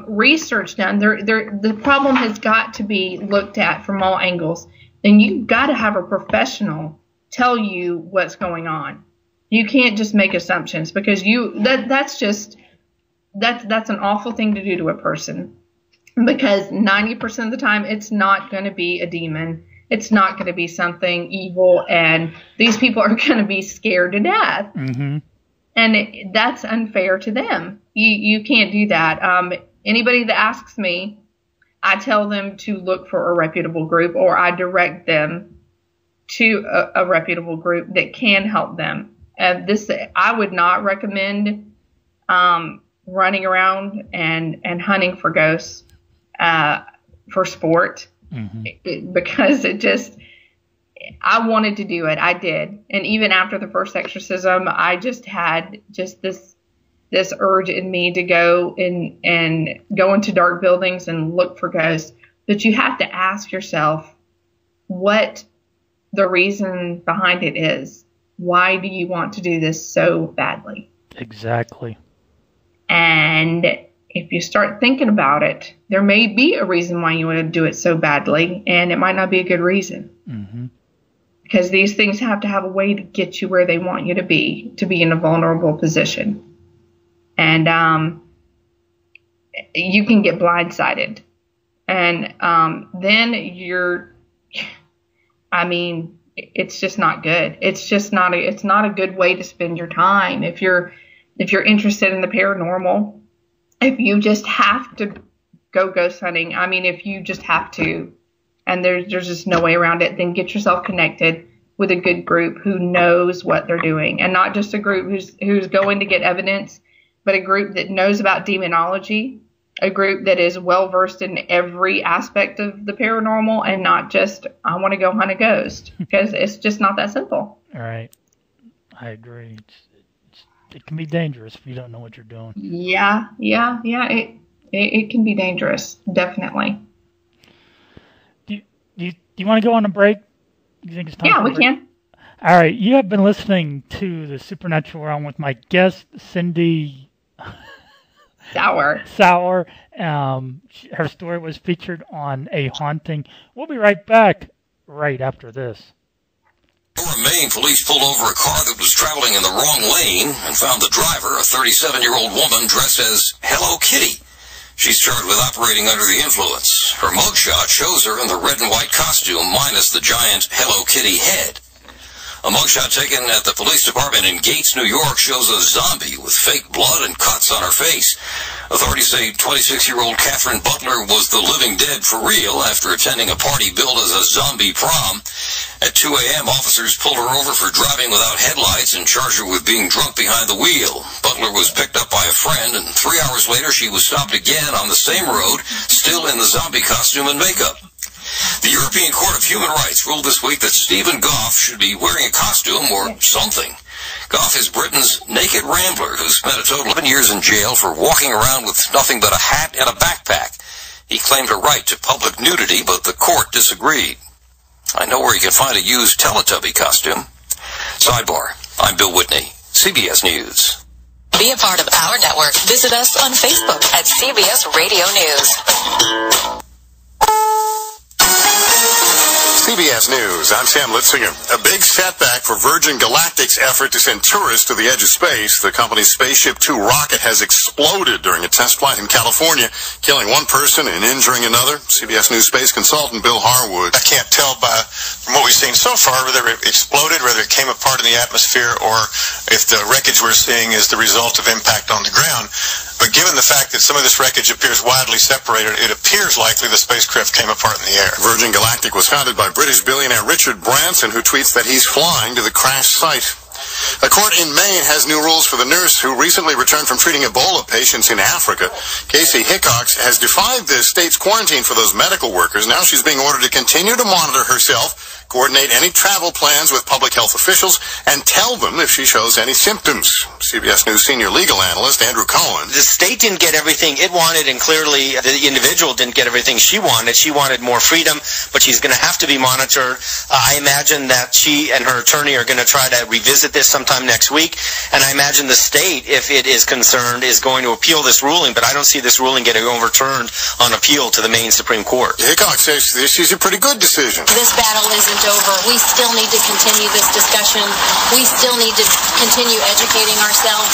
research done. The problem has got to be looked at from all angles. And you've got to have a professional tell you what's going on. You can't just make assumptions, because that's an awful thing to do to a person, because 90% of the time it's not going to be a demon. It's not going to be something evil, and these people are going to be scared to death. Mm-hmm. And that's unfair to them. You can't do that. Anybody that asks me, I tell them to look for a reputable group, or I direct them to a reputable group that can help them. I would not recommend running around and hunting for ghosts for sport, mm-hmm. Because I wanted to do it. I did. And even after the first exorcism, I just had this urge in me to go and go into dark buildings and look for ghosts. But you have to ask yourself what the reason behind it is. Why do you want to do this so badly? Exactly. And if you start thinking about it, there may be a reason why you want to do it so badly, and it might not be a good reason. Mm-hmm. Because these things have to have a way to get you where they want you to be in a vulnerable position. And you can get blindsided. And then it's just not good. It's not a good way to spend your time. If you're interested in the paranormal, if you just have to go ghost hunting, if you just have to, and there's just no way around it, then get yourself connected with a good group who knows what they're doing, and not just a group who's going to get evidence, but a group that knows about demonology, a group that is well versed in every aspect of the paranormal, and not just, I want to go hunt a ghost, because it's just not that simple. All right. I agree. it can be dangerous if you don't know what you're doing. Yeah. It can be dangerous, definitely. Do you want to go on a break? Do you think it's time? Yeah, we can. All right, you have been listening to the Supernatural Realm with my guest, Cindy Sauer. Her story was featured on A Haunting. We'll be right back right after this. In Maine, police pulled over a car that was traveling in the wrong lane and found the driver, a 37-year-old woman dressed as Hello Kitty. She's charged with operating under the influence. Her mugshot shows her in the red and white costume minus the giant Hello Kitty head. A mugshot taken at the police department in Gates, New York shows a zombie with fake blood and cuts on her face. Authorities say 26-year-old Catherine Butler was the living dead for real after attending a party billed as a zombie prom. At 2 a.m., officers pulled her over for driving without headlights and charged her with being drunk behind the wheel. Butler was picked up by a friend, and 3 hours later she was stopped again on the same road, still in the zombie costume and makeup. The European Court of Human Rights ruled this week that Stephen Goff should be wearing a costume or something. Goff is Britain's naked rambler who spent a total of 11 years in jail for walking around with nothing but a hat and a backpack. He claimed a right to public nudity, but the court disagreed. I know where you can find a used Teletubby costume. Sidebar, I'm Bill Whitney, CBS News. Be a part of our network. Visit us on Facebook at CBS Radio News. CBS News, I'm Sam Litzinger. A big setback for Virgin Galactic's effort to send tourists to the edge of space. The company's Spaceship Two rocket has exploded during a test flight in California, killing one person and injuring another. CBS News space consultant Bill Harwood. I can't tell from what we've seen so far whether it exploded, whether it came apart in the atmosphere, or if the wreckage we're seeing is the result of impact on the ground. But given the fact that some of this wreckage appears widely separated, it appears likely the spacecraft came apart in the air. Virgin Galactic was founded by British billionaire Richard Branson, who tweets that he's flying to the crash site. A court in Maine has new rules for the nurse who recently returned from treating Ebola patients in Africa. Casey Hickox has defied the state's quarantine for those medical workers. Now she's being ordered to continue to monitor herself, coordinate any travel plans with public health officials, and tell them if she shows any symptoms. CBS News senior legal analyst Andrew Cohen. The state didn't get everything it wanted, and clearly the individual didn't get everything she wanted. She wanted more freedom, but she's going to have to be monitored. I imagine that she and her attorney are going to try to revisit this sometime next week, and I imagine the state, if it is concerned, is going to appeal this ruling, but I don't see this ruling getting overturned on appeal to the Maine Supreme Court. Hickox says this is a pretty good decision. This battle isn't over. We still need to continue this discussion. We still need to continue educating ourselves,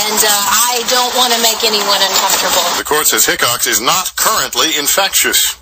and I don't want to make anyone uncomfortable. The court says Hickox is not currently infectious.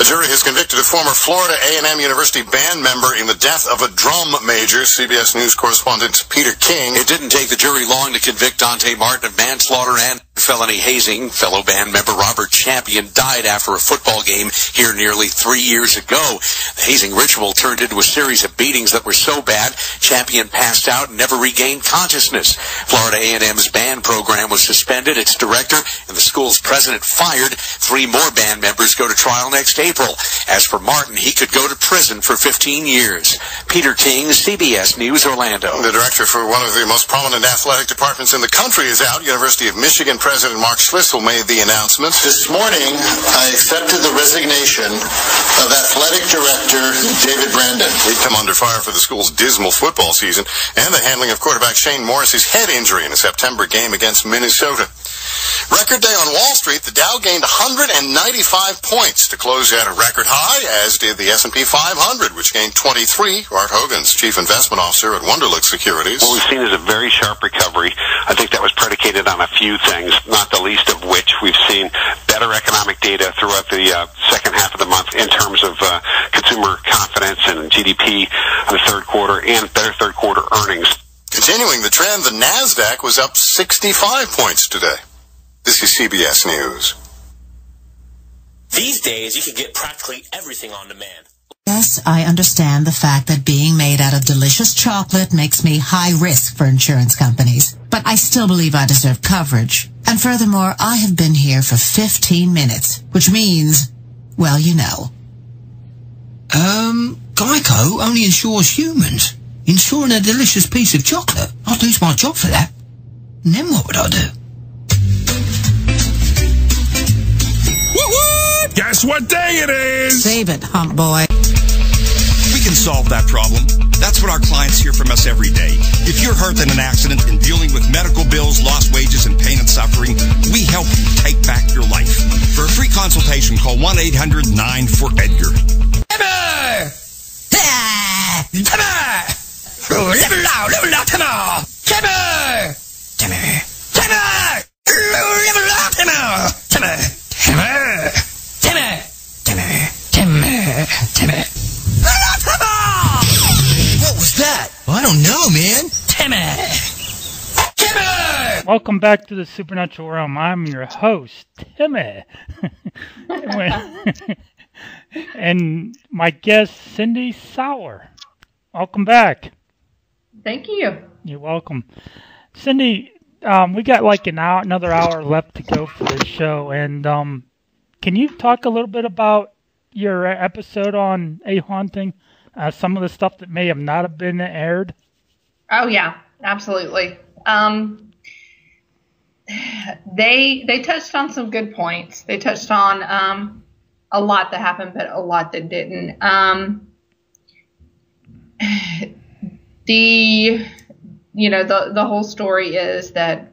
A jury has convicted a former Florida A&M University band member in the death of a drum major. CBS News correspondent Peter King. It didn't take the jury long to convict Dante Martin of manslaughter and felony hazing. Fellow band member Robert Champion died after a football game here nearly 3 years ago. The hazing ritual turned into a series of beatings that were so bad, Champion passed out and never regained consciousness. Florida A&M's band program was suspended, its director and the school's president fired. 3 more band members go to trial next April. As for Martin, he could go to prison for 15 years. Peter King, CBS News, Orlando. The director for one of the most prominent athletic departments in the country is out. University of Michigan President Mark Schlissel made the announcement. This morning, I accepted the resignation of athletic director David Brandon. He'd come under fire for the school's dismal football season and the handling of quarterback Shane Morris's head injury in a September game against Minnesota. Record day on Wall Street, the Dow gained 195 points to close at a record high, as did the S&P 500, which gained 23. Art Hogan's chief investment officer at Wunderlich Securities. What we've seen is a very sharp recovery. I think that was predicated on a few things, not the least of which we've seen better economic data throughout the second half of the month in terms of consumer confidence and GDP in the third quarter and better third quarter earnings. Continuing the trend, the NASDAQ was up 65 points today. This is CBS News. These days, you can get practically everything on demand. Yes, I understand the fact that being made out of delicious chocolate makes me high risk for insurance companies. But I still believe I deserve coverage. And furthermore, I have been here for 15 minutes, which means, well, you know. Geico only insures humans. Insuring a delicious piece of chocolate. I'd lose my job for that. then what would I do? Woo-hoo! Guess what day it is? Save it, hump boy. We can solve that problem. That's what our clients hear from us every day. If you're hurt in an accident and dealing with medical bills, lost wages, and pain and suffering, we help you take back your life. For a free consultation, call 1-800-9-4-EDGAR. Timber! Timber! Live loud, Timber! Timber! Timber! Timber! Live loud, Timber! Timber! Timber! Timber! Timber! Timber! Timber! What was that? I don't know, man. Timmy! Timmy! Welcome back to the Supernatural Realm. I'm your host, Timmy. And my guest, Cindy Sauer. Welcome back. Thank you. You're welcome. Cindy, we got like another hour left to go for this show. And can you talk a little bit about your episode on a haunting? Some of the stuff that may have not have been aired? Oh, yeah, absolutely. They touched on some good points. They touched on a lot that happened, but a lot that didn't. The whole story is that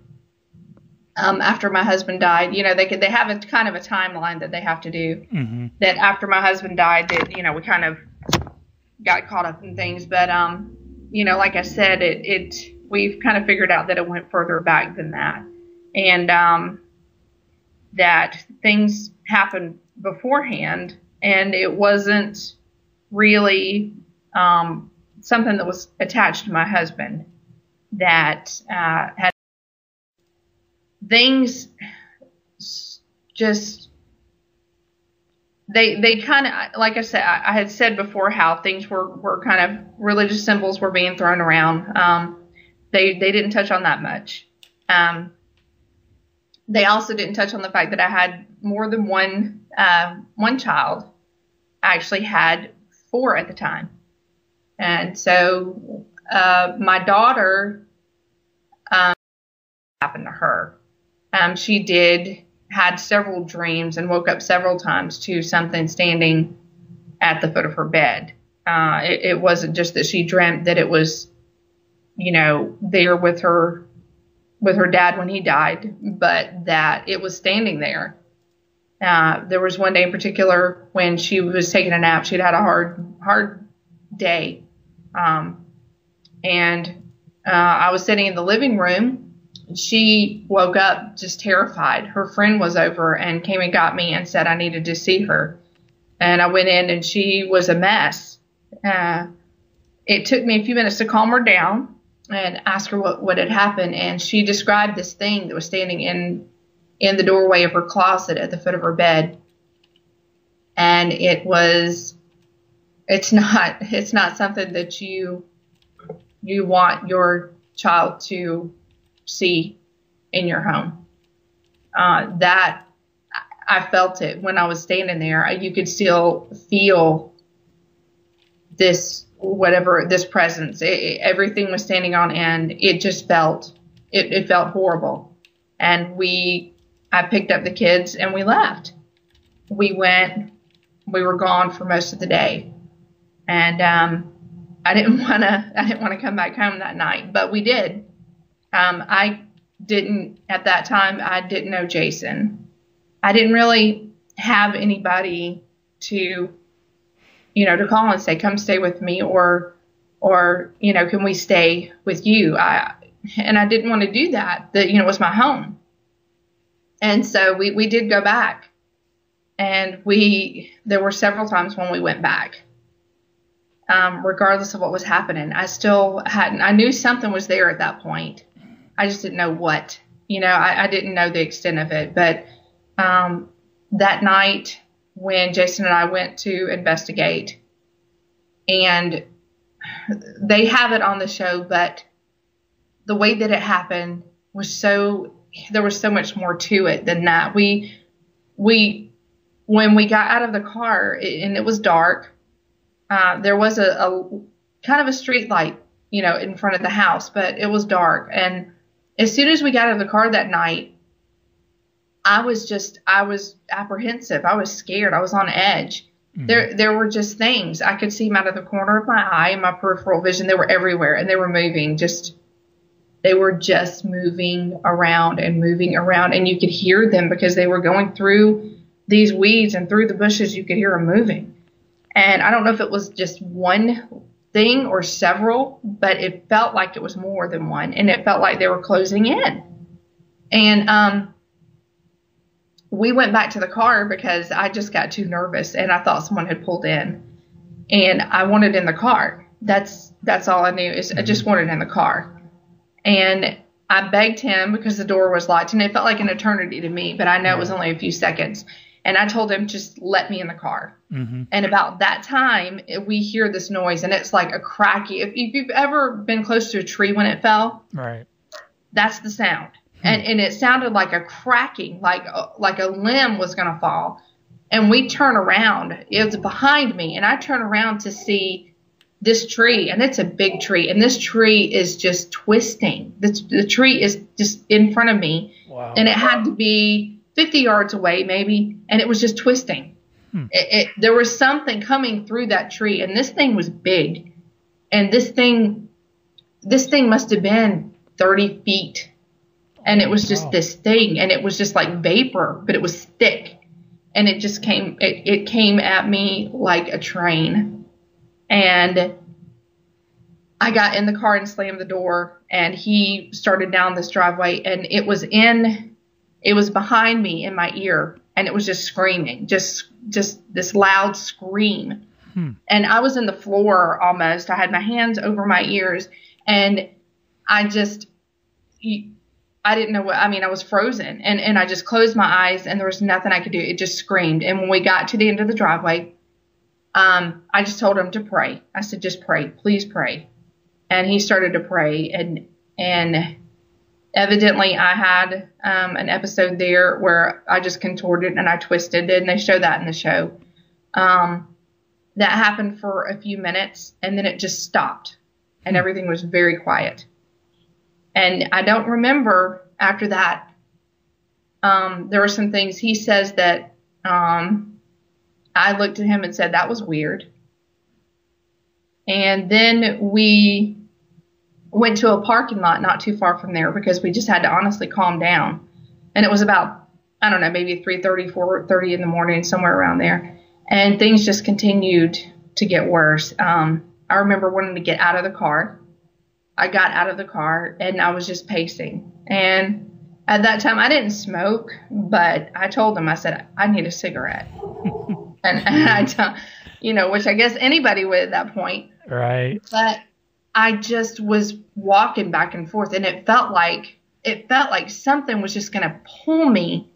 after my husband died, they have a kind of a timeline that they have to do. Mm-hmm. That after my husband died, that we kind of got caught up in things, but like I said, we've kind of figured out that it went further back than that, and that things happened beforehand, and it wasn't really something that was attached to my husband. That had things just. They kind of, like I said, I had said before how things were kind of religious symbols were being thrown around. They didn't touch on that much. They also didn't touch on the fact that I had more than one child. I actually had 4 at the time. And so my daughter, happened to her. She had several dreams and woke up several times to something standing at the foot of her bed. It wasn't just that she dreamt that it was, there with her dad when he died, but that it was standing there. There was one day in particular when she was taking a nap. She'd had a hard day. And I was sitting in the living room. She woke up just terrified. Her friend was over and came and got me and said I needed to see her. And I went in and she was a mess. It took me a few minutes to calm her down and ask her what had happened. And she described this thing that was standing in the doorway of her closet at the foot of her bed. And it's not something that you want your child to see in your home. That I felt it when I was standing there. You could still feel this presence. Everything was standing on end. It just felt horrible. And I picked up the kids and we left. We were gone for most of the day. And I didn't want to come back home that night, but we did. At that time, I didn't know Jason. I didn't really have anybody to call and say, come stay with me or, can we stay with you? And I didn't want to do that. It was my home. And so we did go back, and there were several times when we went back. Regardless of what was happening, I knew something was there at that point. I just didn't know what, I didn't know the extent of it. But that night when Jason and I went to investigate, and they have it on the show, but the way that it happened was there was so much more to it than that. When we got out of the car and it was dark, there was a kind of a street light, in front of the house, but it was dark, and as soon as we got out of the car that night, I was apprehensive. I was scared. I was on edge. There were just things. I could see them out of the corner of my eye and my peripheral vision. They were everywhere, and they were moving. They were just moving around, and you could hear them because they were going through these weeds and through the bushes. You could hear them moving. And I don't know if it was just one thing or several, but it felt like it was more than one, and it felt like they were closing in. And we went back to the car because I just got too nervous, and I thought someone had pulled in, and I wanted in the car. That's all I knew, is I just wanted in the car. And I begged him because the door was locked, and it felt like an eternity to me, but I know it was only a few seconds. And I told him, just let me in the car. Mm-hmm. And about that time, we hear this noise, and it's like a cracking. If you've ever been close to a tree when it fell, right, that's the sound. And it sounded like a cracking, like a limb was going to fall. And we turn around. It was behind me, and I turn around to see this tree, and it's a big tree, and this tree is just twisting. The tree is just in front of me, wow. And it had to be 50 yards away maybe, and it was just twisting. There was something coming through that tree, and this thing was big, and this thing must have been 30 feet. And it was just this thing, and it was just like vapor, but it was thick. And it just came, it came at me like a train. And I got in the car and slammed the door, and he started down this driveway, and it was behind me in my ear, and it was just screaming, just this loud scream. And I was in the floor almost. I had my hands over my ears, and I didn't know I was frozen, and I just closed my eyes, and there was nothing I could do. It just screamed. And when we got to the end of the driveway, I just told him to pray. I said, just pray, please pray. And he started to pray, and evidently I had an episode there where I just contorted and I twisted, and they show that in the show. That happened for a few minutes, and then it just stopped, and everything was very quiet. And I don't remember after that. There were some things he says that I looked at him and said, that was weird. And then we went to a parking lot not too far from there because we just had to honestly calm down. And it was about, I don't know, maybe 3:30, 4:30 in the morning, somewhere around there. And things just continued to get worse. I remember wanting to get out of the car. I got out of the car, and I was just pacing. And at that time, I didn't smoke, but I told him, I said, I need a cigarette. and which I guess anybody would at that point. Right. But I just was walking back and forth, and it felt like something was just going to pull me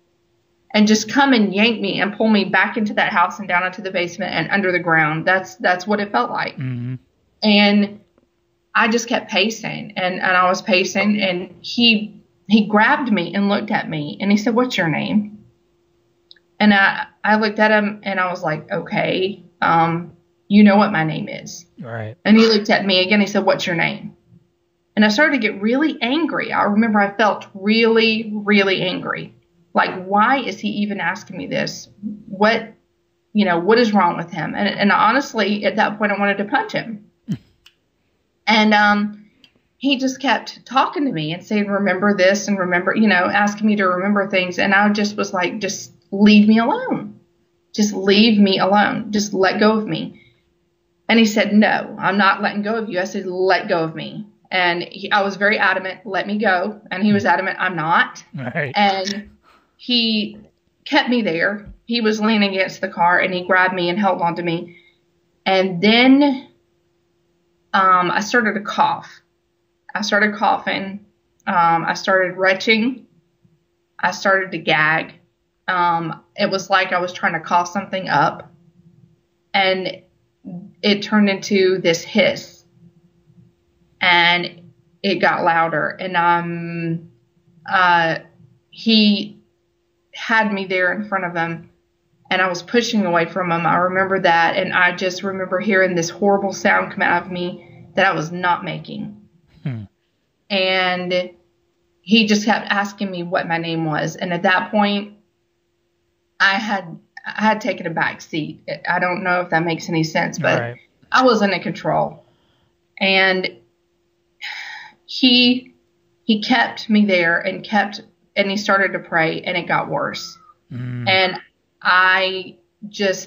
and just come and yank me and pull me back into that house and down into the basement and under the ground. That's what it felt like. Mm-hmm. And I just kept pacing, and I was pacing, and he grabbed me and looked at me, and he said, what's your name? And I looked at him, and I was like, okay, you know what my name is. Right. And he looked at me again. He said, what's your name? And I started to get really angry. I remember I felt really, really angry. Like, why is he even asking me this? What is wrong with him? And honestly, at that point, I wanted to punch him. And he just kept talking to me and saying, remember this and remember, asking me to remember things. And I just was like, just leave me alone. Just leave me alone. Just let go of me. And he said, no, I'm not letting go of you. I said, let go of me. And I was very adamant, let me go. And he was adamant, I'm not. Right. And he kept me there. He was leaning against the car, and he grabbed me and held on to me. And then I started to cough. I started coughing. I started retching. I started to gag. It was like I was trying to cough something up. And it turned into this hiss. And it got louder. And he had me there in front of him. And I was pushing away from him. I remember that. And I just remember hearing this horrible sound come out of me that I was not making. And he just kept asking me what my name was. And at that point, I had taken a back seat. I don't know if that makes any sense, but I wasn't in control. And he kept me there and he started to pray, and it got worse. And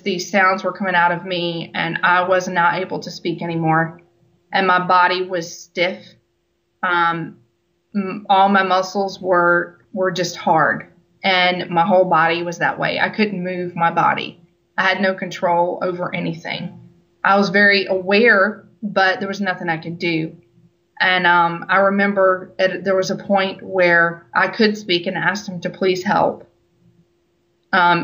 these sounds were coming out of me, and I was not able to speak anymore. And my body was stiff. All my muscles were just hard, and my whole body was that way. I couldn't move my body. I had no control over anything. I was very aware, but there was nothing I could do. And I remember there was a point where I could speak and asked him to please help.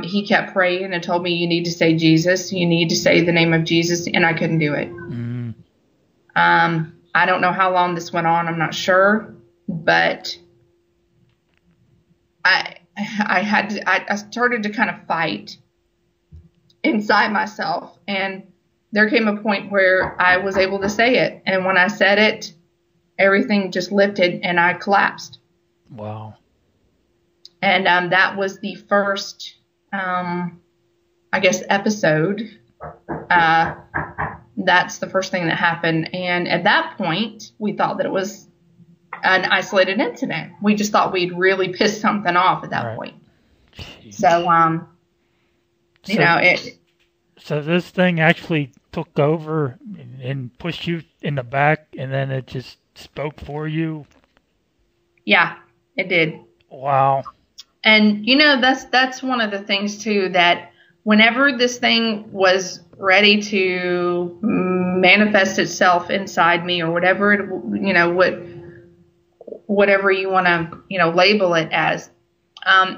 He kept praying and told me, you need to say Jesus. You need to say the name of Jesus. And I couldn't do it. I don't know how long this went on. I'm not sure. But I started to kind of fight inside myself. And there came a point where I was able to say it. And when I said it, everything just lifted and I collapsed. Wow. And that was the first, episode. That's the first thing that happened. And at that point, we thought that it was an isolated incident. We just thought we'd really pissed something off at that point. So, So this thing actually took over and pushed you in the back, and then it just spoke for you? Yeah, it did. Wow. And, that's one of the things, too, that whenever this thing was ready to manifest itself inside me or whatever, whatever you want to, label it as,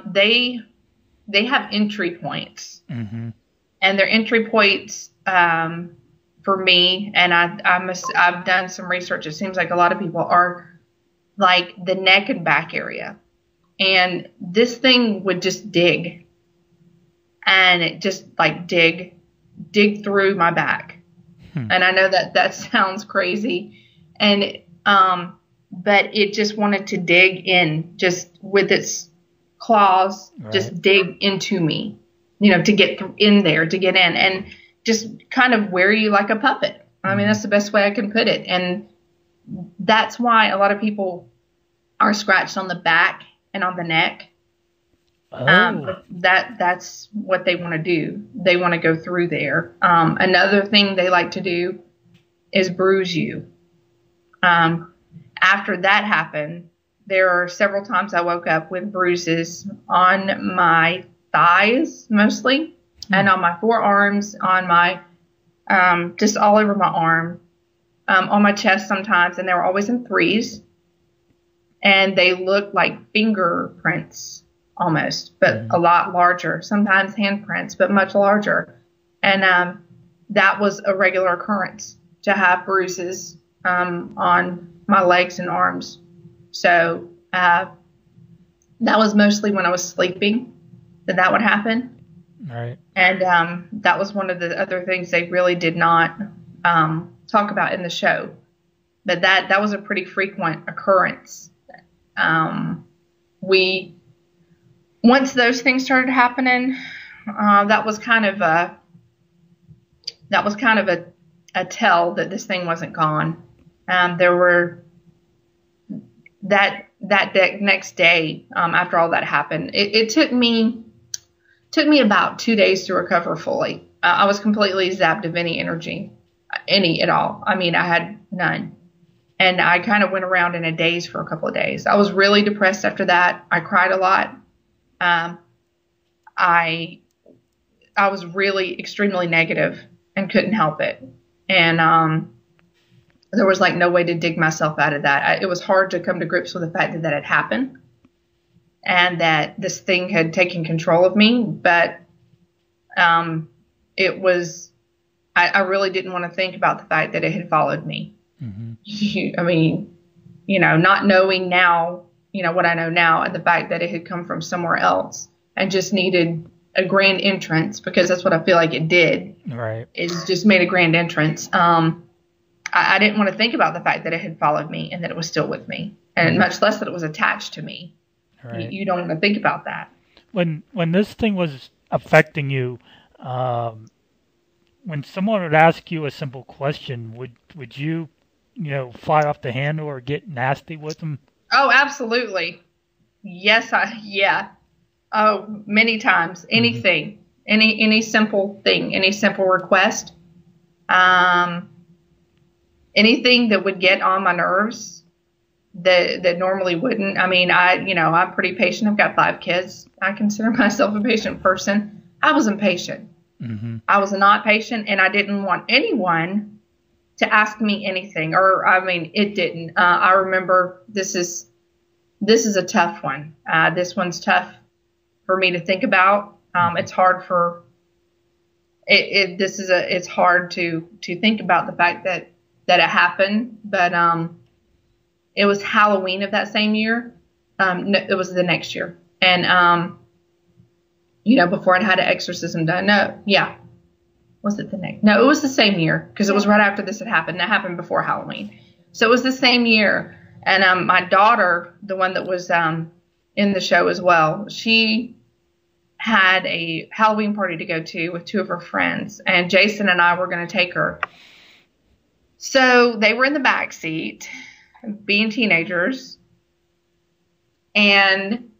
they have entry points. Mm-hmm. And their entry points for me, and I've done some research, it seems like a lot of people are like the neck and back area. And this thing would just dig. And it just like dig through my back. And I know that sounds crazy. And but it just wanted to dig in, just with its claws, just dig into me, to get in there, to get in, and just kind of wear you like a puppet. I mean, that's the best way I can put it. And that's why a lot of people are scratched on the back and on the neck. That's what they want to do. They want to go through there. Another thing they like to do is bruise you. After that happened, there are several times I woke up with bruises on my thighs mostly, and on my forearms, on my just all over my arm, on my chest sometimes, and they were always in threes, and they looked like fingerprints almost, but a lot larger, sometimes handprints, but much larger. And that was a regular occurrence, to have bruises on my legs and arms. So that was mostly when I was sleeping that would happen. Right. And that was one of the other things they really did not talk about in the show. But that was a pretty frequent occurrence. Once those things started happening, that was kind of a tell that this thing wasn't gone. There were that next day, after all that happened, it took me about 2 days to recover fully. I was completely zapped of any energy, any at all. I mean, I had none. And I kind of went around in a daze for a couple of days. I was really depressed after that. I cried a lot. I was really extremely negative and couldn't help it. And there was like no way to dig myself out of that. It was hard to come to grips with the fact that had happened and that this thing had taken control of me. But it was, I really didn't want to think about the fact that it had followed me. Mm-hmm. I mean, not knowing now, what I know now, and the fact that it had come from somewhere else and just needed a grand entrance, because that's what I feel like it did. Right. It just made a grand entrance. I didn't want to think about the fact that it had followed me and that it was still with me, and much less that it was attached to me. Right. You don't want to think about that. When this thing was affecting you, when someone would ask you a simple question, would you, fly off the handle or get nasty with them? Oh, absolutely. Yes, yeah. Oh, many times. Anything, any simple thing, any simple request, anything that would get on my nerves that normally wouldn't. I mean, I'm pretty patient. I've got 5 kids. I consider myself a patient person. I was impatient. Mm-hmm. I was not patient, and I didn't want anyone to ask me anything. It didn't. I remember this is a tough one. This one's tough for me to think about. It's hard for it's hard to think about the fact that it happened, but it was Halloween of that same year. No, it was the next year, and before I'd had an exorcism done. Was it the next? No, it was the same year, because it was right after this had happened. That happened before Halloween, so it was the same year. And my daughter, the one that was in the show as well, she had a Halloween party to go to with 2 of her friends, and Jason and I were going to take her. So they were in the back seat, being teenagers, and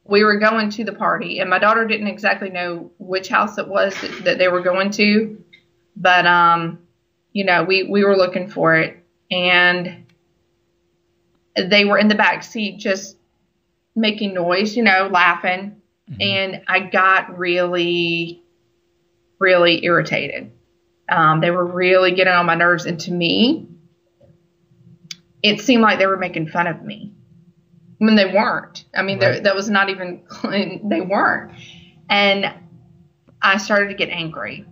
we were going to the party, and my daughter didn't exactly know which house it was that they were going to, but we were looking for it, and they were in the back seat just making noise, laughing, and I got really, really irritated. They were really getting on my nerves, and to me, it seemed like they were making fun of me when they weren't. I mean, right. That was not even, they weren't. And I started to get angry,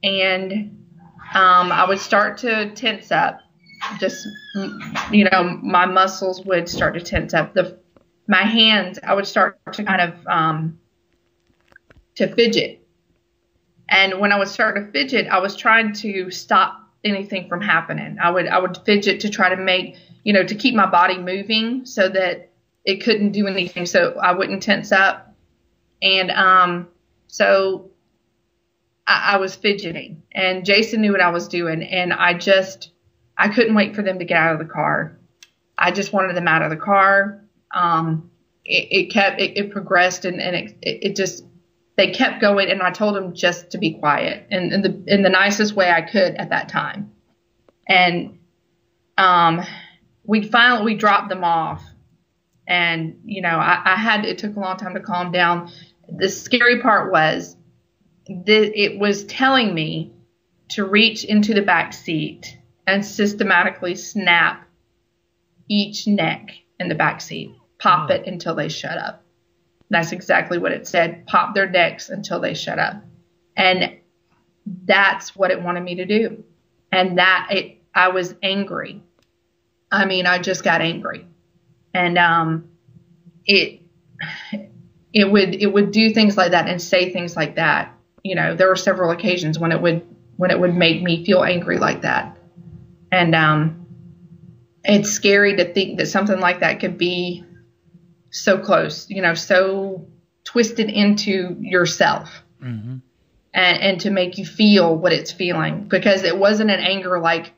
and I would start to tense up. Just, my muscles would start to tense up. My hands, I would start to kind of to fidget. And when I would start to fidget, I was trying to stop anything from happening. I would fidget to try to make, to keep my body moving so that it couldn't do anything, so I wouldn't tense up. And so I was fidgeting, and Jason knew what I was doing, and I couldn't wait for them to get out of the car. I just wanted them out of the car. It progressed, and it just, they kept going, and I told them just to be quiet, and in the nicest way I could at that time. And we dropped them off, and it took a long time to calm down. The scary part was it was telling me to reach into the back seat and systematically snap each neck in the back seat, pop it until they shut up. That's exactly what it said. Pop their necks until they shut up. And that's what it wanted me to do. And I was angry. I mean, I just got angry. And it would do things like that and say things like that. There were several occasions when it would make me feel angry like that. And it's scary to think that something like that could be so close, so twisted into yourself, and to make you feel what it's feeling, because it wasn't an anger like,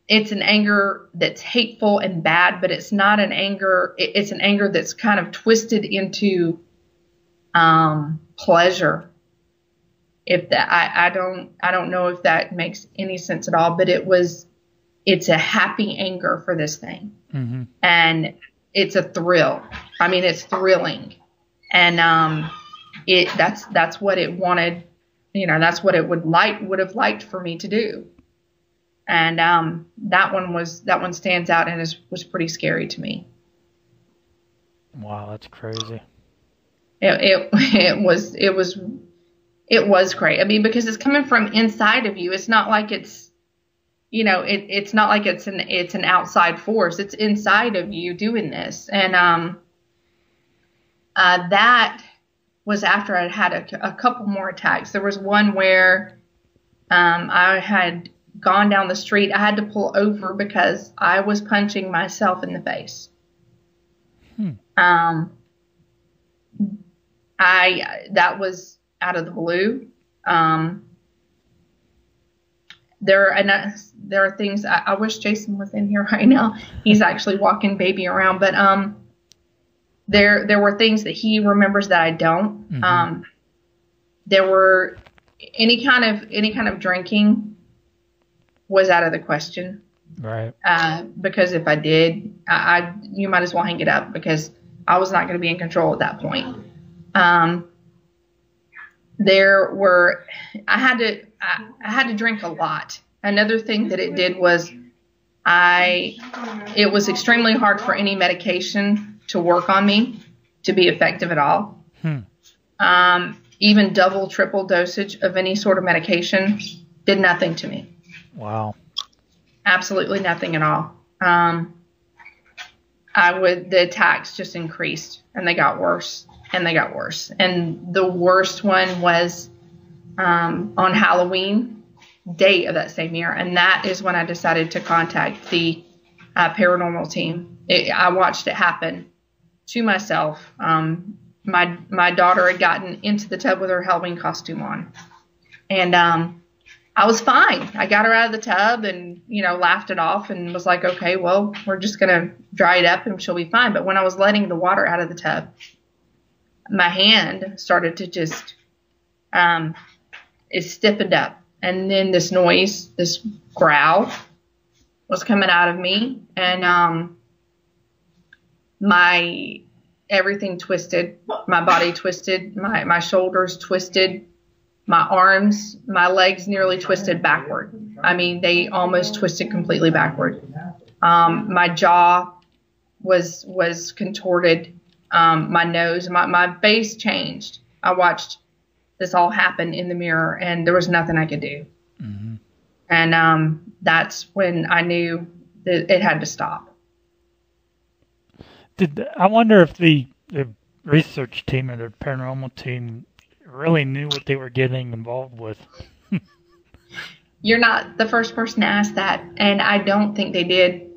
it's an anger that's hateful and bad, but it's not an anger. It's an anger that's kind of twisted into pleasure. If that, I don't know if that makes any sense at all, but it's a happy anger for this thing. And it's a thrill. I mean, it's thrilling. And that's what it wanted, that's what it would have liked for me to do. And that one stands out and was pretty scary to me. Wow, that's crazy. It was crazy. I mean, because it's coming from inside of you. It's not like it's, it's not like it's an outside force. It's inside of you doing this. And that was after I'd had a couple more attacks. There was one where I had gone down the street, I had to pull over because I was punching myself in the face. That was out of the blue. There are things, I wish Jason was in here right now. He's actually walking baby around, but there were things that he remembers that I don't. There were any kind of drinking was out of the question. Right. Because if I did, you might as well hang it up, because I was not going to be in control at that point. I had to drink a lot. Another thing that it did was it was extremely hard for any medication to work on me to be effective at all. Even double, triple dosage of any sort of medication did nothing to me. Wow. Absolutely nothing at all. The attacks just increased, and they got worse, and they got worse. And the worst one was on Halloween day of that same year, and that is when I decided to contact the paranormal team. I watched it happen to myself. My daughter had gotten into the tub with her Halloween costume on, and I was fine. I got her out of the tub and, laughed it off and was like, okay, well, we're just going to dry it up and she'll be fine. But when I was letting the water out of the tub, my hand started to just, it stiffened up. And then this noise, this growl was coming out of me, and everything twisted. My body twisted, my shoulders twisted. My arms, my legs nearly twisted backward. I mean, they almost twisted completely backward. My jaw was contorted. My nose, my face changed. I watched this all happen in the mirror, and there was nothing I could do. And that's when I knew that it had to stop. I wonder if the research team or the paranormal team really knew what they were getting involved with. You're not the first person to ask that, and I don't think they did.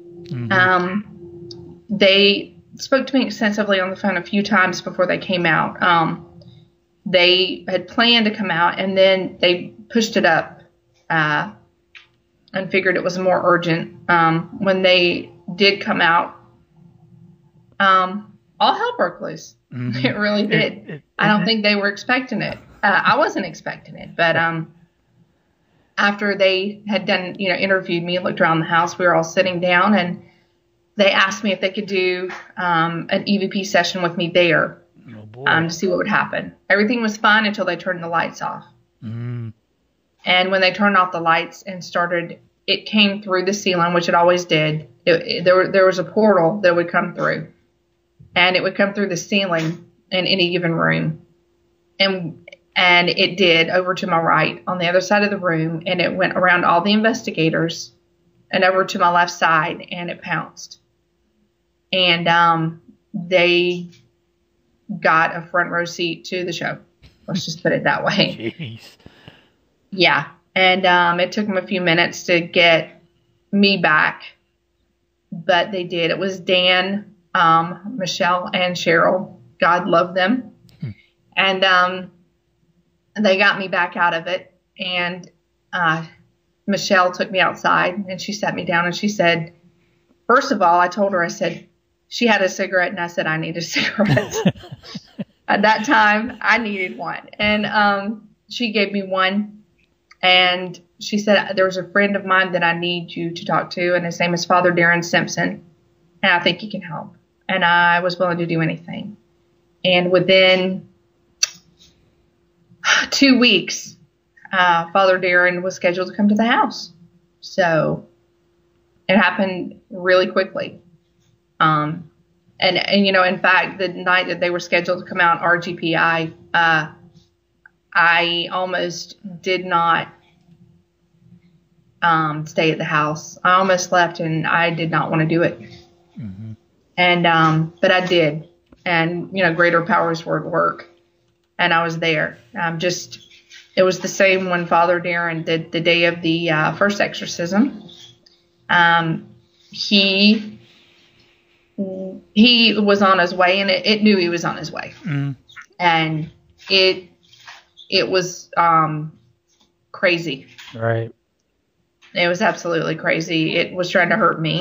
They spoke to me extensively on the phone a few times before they came out. They had planned to come out, and then they pushed it up and figured it was more urgent. When they did come out, all hell broke loose. It really did. I don't think they were expecting it. I wasn't expecting it, but after they had done, interviewed me and looked around the house, we were all sitting down, and they asked me if they could do an EVP session with me there to see what would happen. Everything was fine until they turned the lights off. And when they turned off the lights and started, it came through the ceiling, which it always did. There was a portal that would come through. And it would come through the ceiling in any given room. And it did over to my right on the other side of the room. And it went around all the investigators and over to my left side, and it pounced. And they got a front row seat to the show. Let's just put it that way. Jeez. Yeah. And it took them a few minutes to get me back. But they did. It was Dan, Michelle, and Cheryl. God love them. And they got me back out of it. And Michelle took me outside, and she sat me down, and she said, first of all, I told her, I said, she had a cigarette, and I said, I need a cigarette. At that time, I needed one. And she gave me one, and she said, there's a friend of mine that I need you to talk to, and his name is Father Darren Simpson, and I think he can help. And I was willing to do anything. And within 2 weeks, Father Darren was scheduled to come to the house. So it happened really quickly. And in fact, the night that they were scheduled to come out, RGPI, I almost did not stay at the house. I almost left, and I did not want to do it. And but I did. And, greater powers were at work. And I was there. Just It was the same when Father Darren did the day of the first exorcism. He was on his way, and it knew he was on his way. And it was crazy. Right. It was absolutely crazy. It was trying to hurt me,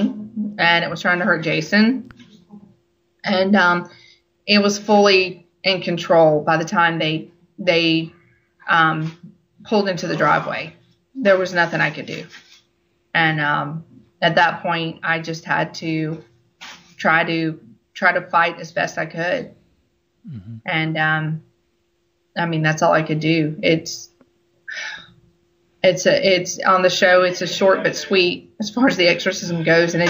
and it was trying to hurt Jason. And it was fully in control by the time they pulled into the driveway. There was nothing I could do. And at that point, I just had to try to fight as best I could. And I mean, that's all I could do. It's on the show. It's a short but sweet as far as the exorcism goes, and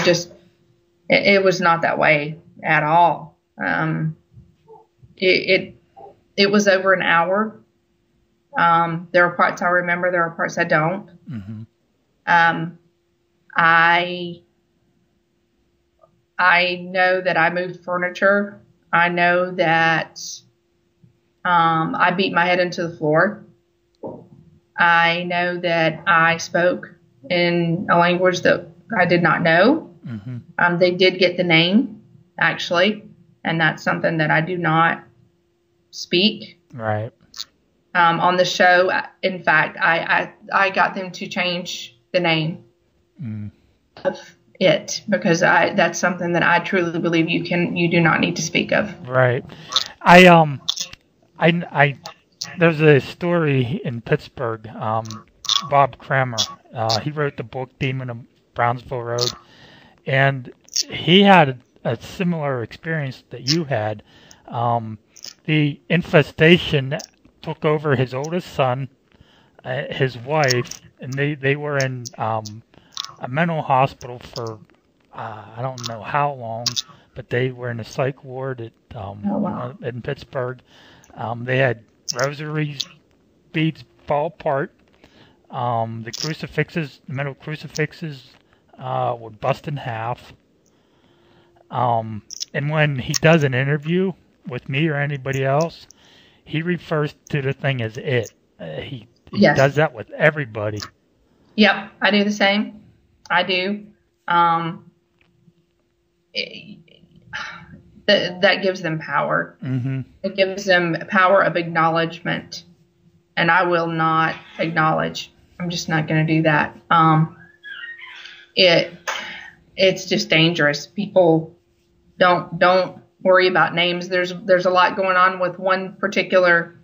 it was not that way at all. It was over an hour. There are parts I remember. There are parts I don't. I know that I moved furniture. I know that I beat my head into the floor. I know that I spoke in a language that I did not know. They did get the name, actually, and that's something that I do not speak. Right. On the show, in fact, I got them to change the name of it, because that's something that I truly believe you do not need to speak of. Right. There's a story in Pittsburgh. Bob Kramer, he wrote the book Demon of Brownsville Road, and he had a similar experience that you had. The infestation took over his oldest son, his wife, and they were in a mental hospital for I don't know how long, but they were in a psych ward at in Pittsburgh. They had rosaries, beads fall apart. The crucifixes, the metal crucifixes, would bust in half. And when he does an interview with me or anybody else, he refers to the thing as it. He does that with everybody. Yep, I do the same. I do. That gives them power. It gives them power of acknowledgement, and I will not acknowledge. I'm just not going to do that. It's just dangerous. People don't worry about names. There's a lot going on with one particular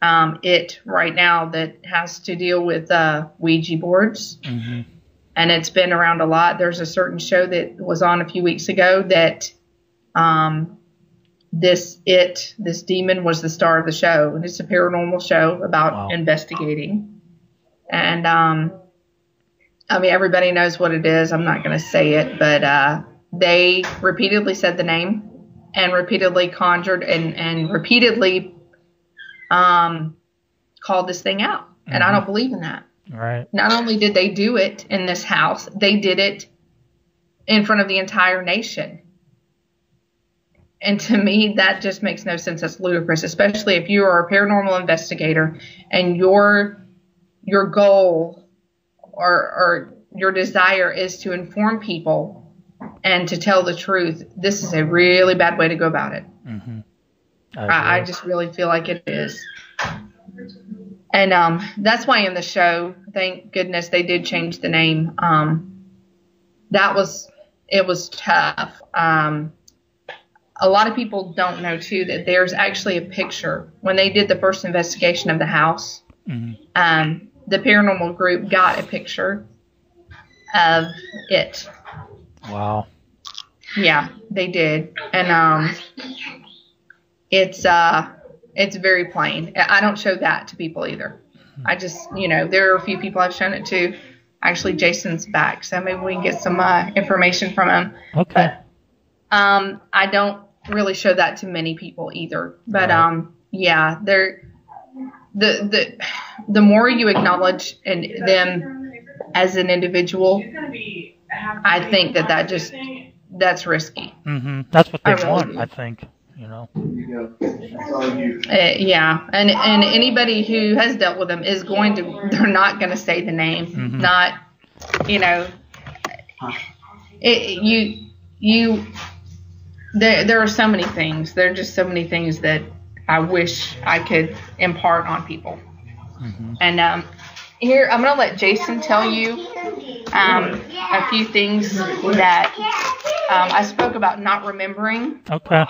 it right now that has to deal with Ouija boards. And it's been around a lot. There's a certain show that was on a few weeks ago that this demon was the star of the show. And it's a paranormal show about investigating. And I mean, everybody knows what it is. I'm not going to say it, but they repeatedly said the name and repeatedly conjured and repeatedly called this thing out. And I don't believe in that. Right. Not only did they do it in this house, they did it in front of the entire nation. And to me, that just makes no sense. That's ludicrous, especially if you are a paranormal investigator and your goal or your desire is to inform people and to tell the truth. This is a really bad way to go about it. I just really feel like it is. And that's why in the show, thank goodness they did change the name. It was tough. A lot of people don't know too that there's actually a picture when they did the first investigation of the house. The paranormal group got a picture of it. Wow. Yeah, they did, and it's very plain. I don't show that to people either. I just, there are a few people I've shown it to. Actually, Jason's back, so maybe we can get some information from him. Okay. But I don't really show that to many people either. But yeah, the more you acknowledge them as an individual, I think that's risky. That's what they want, I think. go. That's all you. Yeah, and anybody who has dealt with them is going to. They're not going to say the name. Mm-hmm. Not, you know. There are so many things. There are just so many things that I wish I could impart on people. Mm-hmm. And here, I'm going to let Jason tell you a few things that I spoke about not remembering. Okay.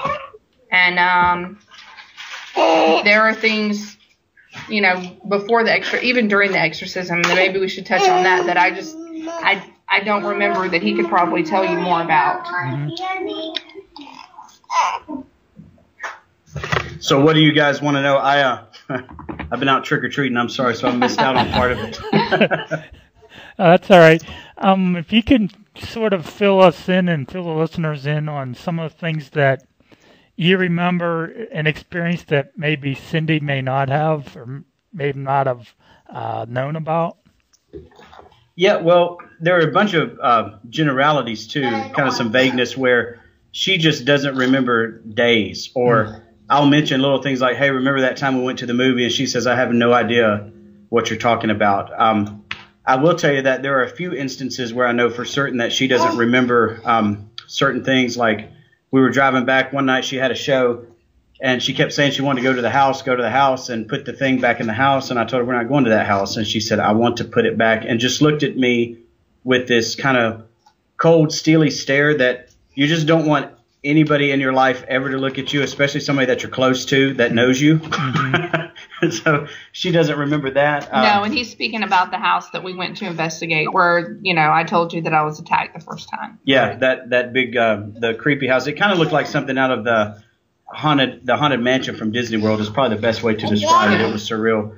And there are things, you know, before even during the exorcism, that maybe we should touch on that I don't remember, that he could probably tell you more about. Mm-hmm. So what do you guys want to know? I've been out trick-or-treating, I'm sorry, so I missed out on part of it. That's all right. If you can sort of fill us in and fill the listeners in on some of the things that you remember and experience that maybe Cindy may not have or may not have known about. Yeah, well, there are a bunch of generalities too, kind of some vagueness where she just doesn't remember days, or I'll mention little things like, hey, remember that time we went to the movie? And she says, I have no idea what you're talking about. I will tell you that there are a few instances where I know for certain that she doesn't remember certain things. Like we were driving back one night, she had a show, and she kept saying she wanted to go to the house and put the thing back in the house. And I told her, we're not going to that house. And she said, I want to put it back, and just looked at me with this kind of cold, steely stare that you just don't want anybody in your life ever to look at you, especially somebody that you're close to that knows you. Mm-hmm. So she doesn't remember that. No, and he's speaking about the house that we went to investigate where, you know, I told you that I was attacked the first time. Yeah, that big, the creepy house. It kind of looked like something out of the haunted mansion from Disney World is probably the best way to describe it. It was surreal.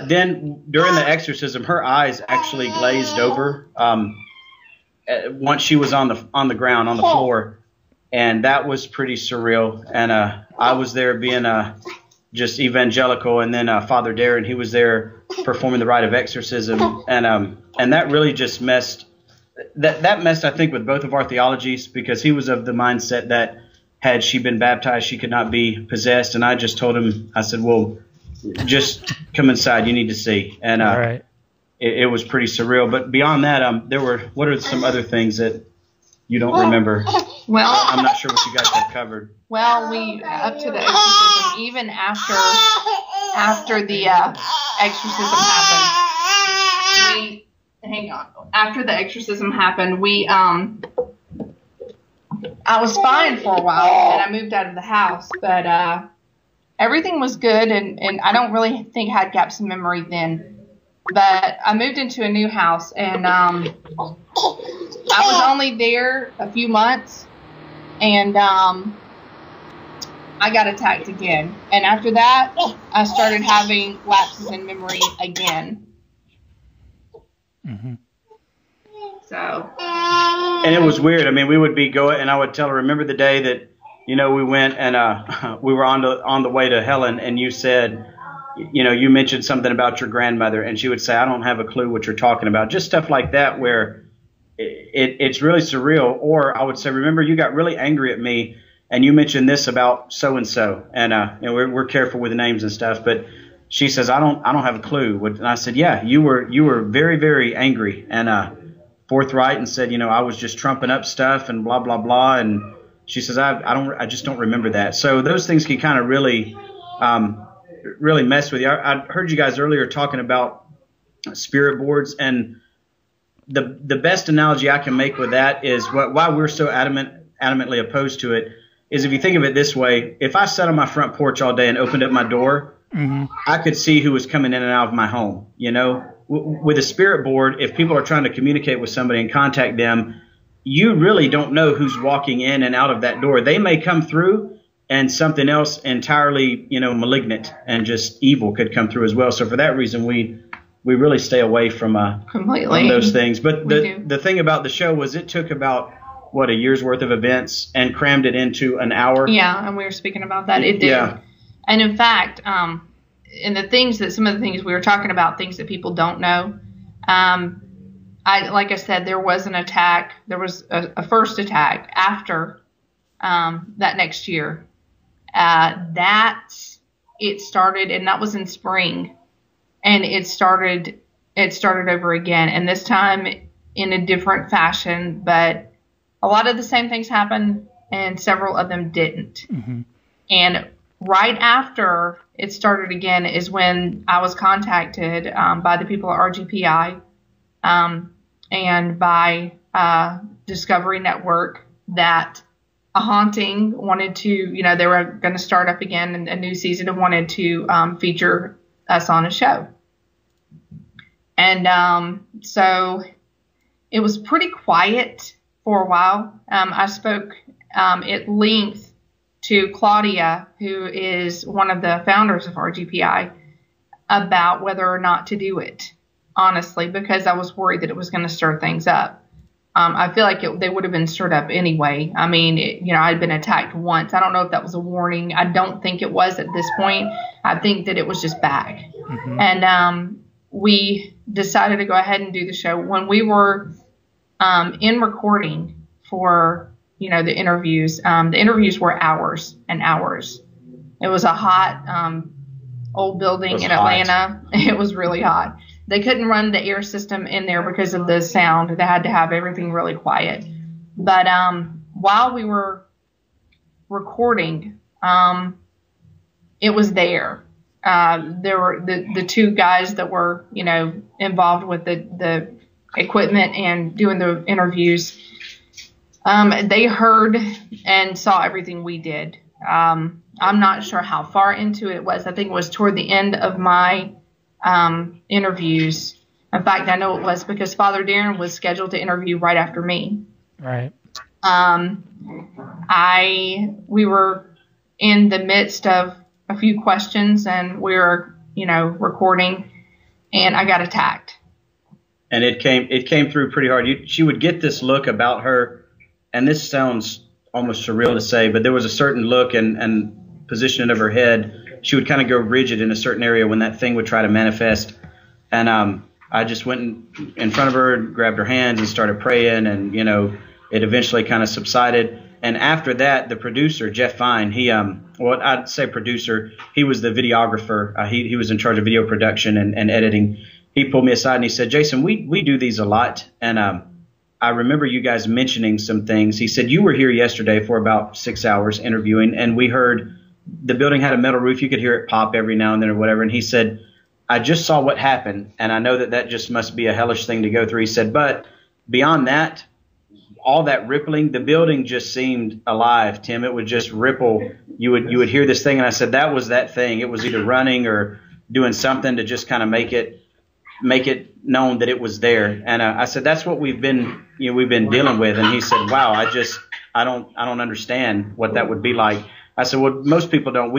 Then during the exorcism, her eyes actually glazed over once she was on the ground, on the floor. And that was pretty surreal. And I was there being just evangelical, and then Father Darren, he was there performing the rite of exorcism, and that really just messed. That messed, I think, with both of our theologies, because he was of the mindset that had she been baptized, she could not be possessed. And I just told him, I said, well, just come inside. You need to see. And right. it was pretty surreal. But beyond that, what are some other things that you don't remember? Well, I'm not sure what you guys have covered. Well, we up to the exorcism, even after the exorcism happened, after the exorcism happened, I was fine for a while, and I moved out of the house, but everything was good, and I don't really think I had gaps in memory then. But I moved into a new house, and I was only there a few months, and I got attacked again. And after that, I started having lapses in memory again. Mm-hmm. So. And it was weird. I mean, we would be going, and I would tell her, remember the day that, you know, we went and we were on the way to Helen, and you said, you know, you mentioned something about your grandmother, and she would say, I don't have a clue what you're talking about. Just stuff like that where it's really surreal. Or I would say, remember, you got really angry at me, and you mentioned this about so-and-so. And you know, we're careful with the names and stuff, but she says, I don't have a clue. And I said, yeah, you were very, very angry and forthright, and said, you know, I was just trumping up stuff and blah, blah, blah. And she says, I just don't remember that. So those things can kind of really mess with you. I heard you guys earlier talking about spirit boards, and the best analogy I can make with that is why we're so adamantly opposed to it is, if you think of it this way, if I sat on my front porch all day and opened up my door, mm-hmm. I could see who was coming in and out of my home. You know, with a spirit board, if people are trying to communicate with somebody and contact them, you really don't know who's walking in and out of that door. They may come through, and something else entirely, you know, malignant and just evil could come through as well. So for that reason, we really stay away from those things. But the thing about the show was it took about, a year's worth of events and crammed it into an hour. Yeah, and we were speaking about that. It did. Yeah. And in fact, some of the things we were talking about, things that people don't know, like I said, there was an attack. There was a first attack after that next year. It started, and that was in spring, and it started over again, and this time in a different fashion, but a lot of the same things happened, and several of them didn't. Mm-hmm. And right after it started again is when I was contacted by the people at RGPI and by Discovery Network that a haunting wanted to, they were going to start up again in a new season and wanted to feature us on a show. And so it was pretty quiet for a while. I spoke at length to Claudia, who is one of the founders of RGPI, about whether or not to do it, honestly, because I was worried that it was going to stir things up. I feel like they would have been stirred up anyway. I mean, I'd been attacked once. I don't know if that was a warning. I don't think it was at this point. I think that it was just bad. Mm-hmm. And we decided to go ahead and do the show. When we were in recording for, the interviews were hours and hours. It was a hot old building in Atlanta. It was really hot. They couldn't run the air system in there because of the sound. They had to have everything really quiet. But while we were recording, it was there. There were the two guys that were, involved with the equipment and doing the interviews. They heard and saw everything we did. I'm not sure how far into it was. I think it was toward the end of my interviews. In fact, I know it was because Father Darren was scheduled to interview right after me. Right. We were in the midst of a few questions, and we were, recording, and I got attacked. And it came through pretty hard. She would get this look about her, and this sounds almost surreal to say, but there was a certain look and position of her head. She would kind of go rigid in a certain area when that thing would try to manifest. And I just went in front of her, grabbed her hands, and started praying. And it eventually kind of subsided. And after that, the producer, Jeff Fine, I'd say producer, he was the videographer. He was in charge of video production and editing. He pulled me aside and he said, "Jason, we do these a lot. And I remember you guys mentioning some things." He said, "You were here yesterday for about 6 hours interviewing, and we heard the building had a metal roof. You could hear it pop every now and then or whatever." And he said, "I just saw what happened, and I know that just must be a hellish thing to go through." He said, "But beyond that, all that rippling, the building just seemed alive, Tim. It would just ripple. You would hear this thing." And I said, "That was that thing. It was either running or doing something to just kind of make it known that it was there." And I said, "That's what we've been dealing with." And he said, "Wow, I don't understand what that would be like." I said, "Well, most people don't.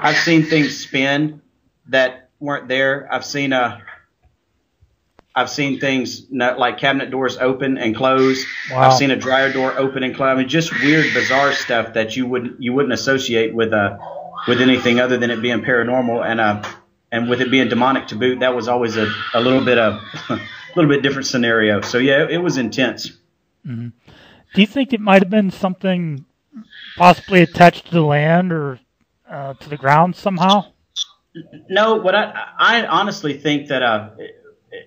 I've seen things spin that weren't there. I've seen things like cabinet doors open and close. Wow. I've seen a dryer door open and close. I mean, just weird, bizarre stuff that you wouldn't associate with anything other than it being paranormal and with it being demonic to boot. That was always a little bit different scenario. So yeah, it was intense." Mm-hmm. Do you think it might have been something possibly attached to the land or to the ground somehow? No, what I honestly think that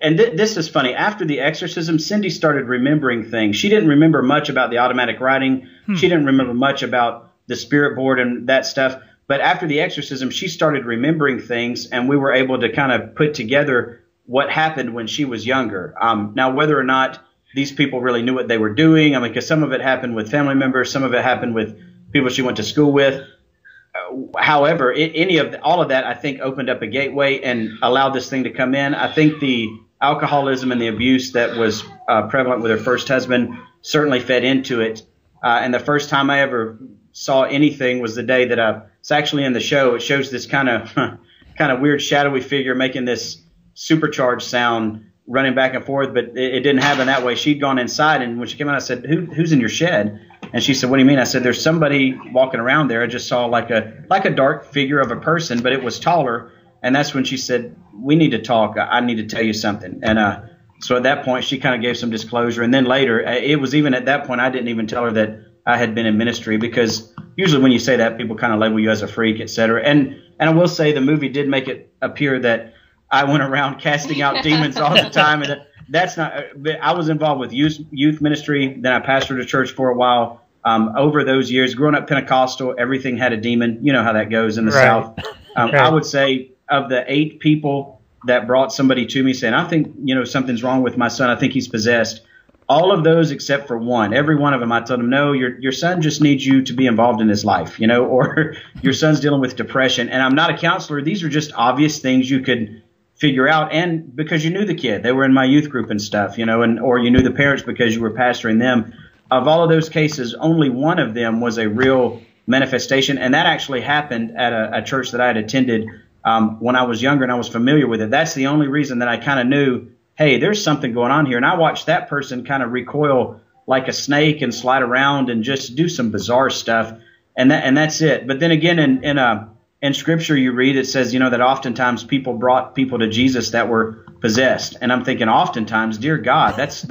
and this is funny. After the exorcism, Cindy started remembering things. She didn't remember much about the automatic writing. She didn't remember much about the spirit board and that stuff. But after the exorcism, she started remembering things, and we were able to kind of put together what happened when she was younger. Now, whether or not these people really knew what they were doing, I mean, because some of it happened with family members, some of it happened with people she went to school with. However, all of that, I think, opened up a gateway and allowed this thing to come in. I think the alcoholism and the abuse that was prevalent with her first husband certainly fed into it. And the first time I ever saw anything was the day that it's actually in the show. It shows this kind of weird shadowy figure making this supercharged sound running back and forth, but it didn't happen that way. She'd gone inside, and when she came out, I said, who's in your shed? And she said, "What do you mean?" I said, "There's somebody walking around there. I just saw like a dark figure of a person, but it was taller." And that's when she said, "We need to talk. I need to tell you something." And so at that point, she kind of gave some disclosure. And then later, it was even at that point, I didn't even tell her that I had been in ministry, because usually when you say that, people kind of label you as a freak, etc. And I will say the movie did make it appear that I went around casting out demons all the time, and that's not. I was involved with youth ministry. Then I pastored a church for a while. Over those years, growing up Pentecostal, everything had a demon. You know how that goes in the South. I would say of the 8 people that brought somebody to me saying, I think, something's wrong with my son. I think he's possessed. All of those except for one, every one of them, I told them, no, your son just needs you to be involved in his life, or your son's dealing with depression. And I'm not a counselor. These are just obvious things you could figure out. And because you knew the kid, they were in my youth group and stuff, or you knew the parents because you were pastoring them. Of all of those cases, only one of them was a real manifestation. And that actually happened at a church that I had attended when I was younger and I was familiar with it. That's the only reason that I kind of knew, hey, there's something going on here. And I watched that person kind of recoil like a snake and slide around and just do some bizarre stuff. And that's it. But then again, in Scripture you read, it says, that oftentimes people brought people to Jesus that were possessed. And I'm thinking, oftentimes, dear God, that's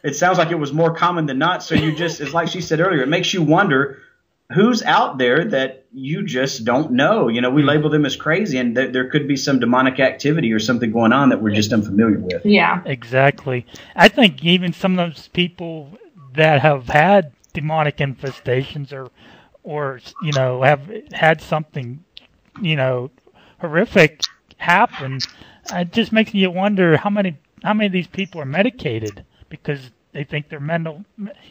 it sounds like it was more common than not. So it's like she said earlier, it makes you wonder who's out there that you just don't know. We label them as crazy, and there could be some demonic activity or something going on that we're just unfamiliar with. Yeah, exactly. I think even some of those people that have had demonic infestations or have had something, horrific happen, it just makes you wonder how many of these people are medicated because they think they're mental,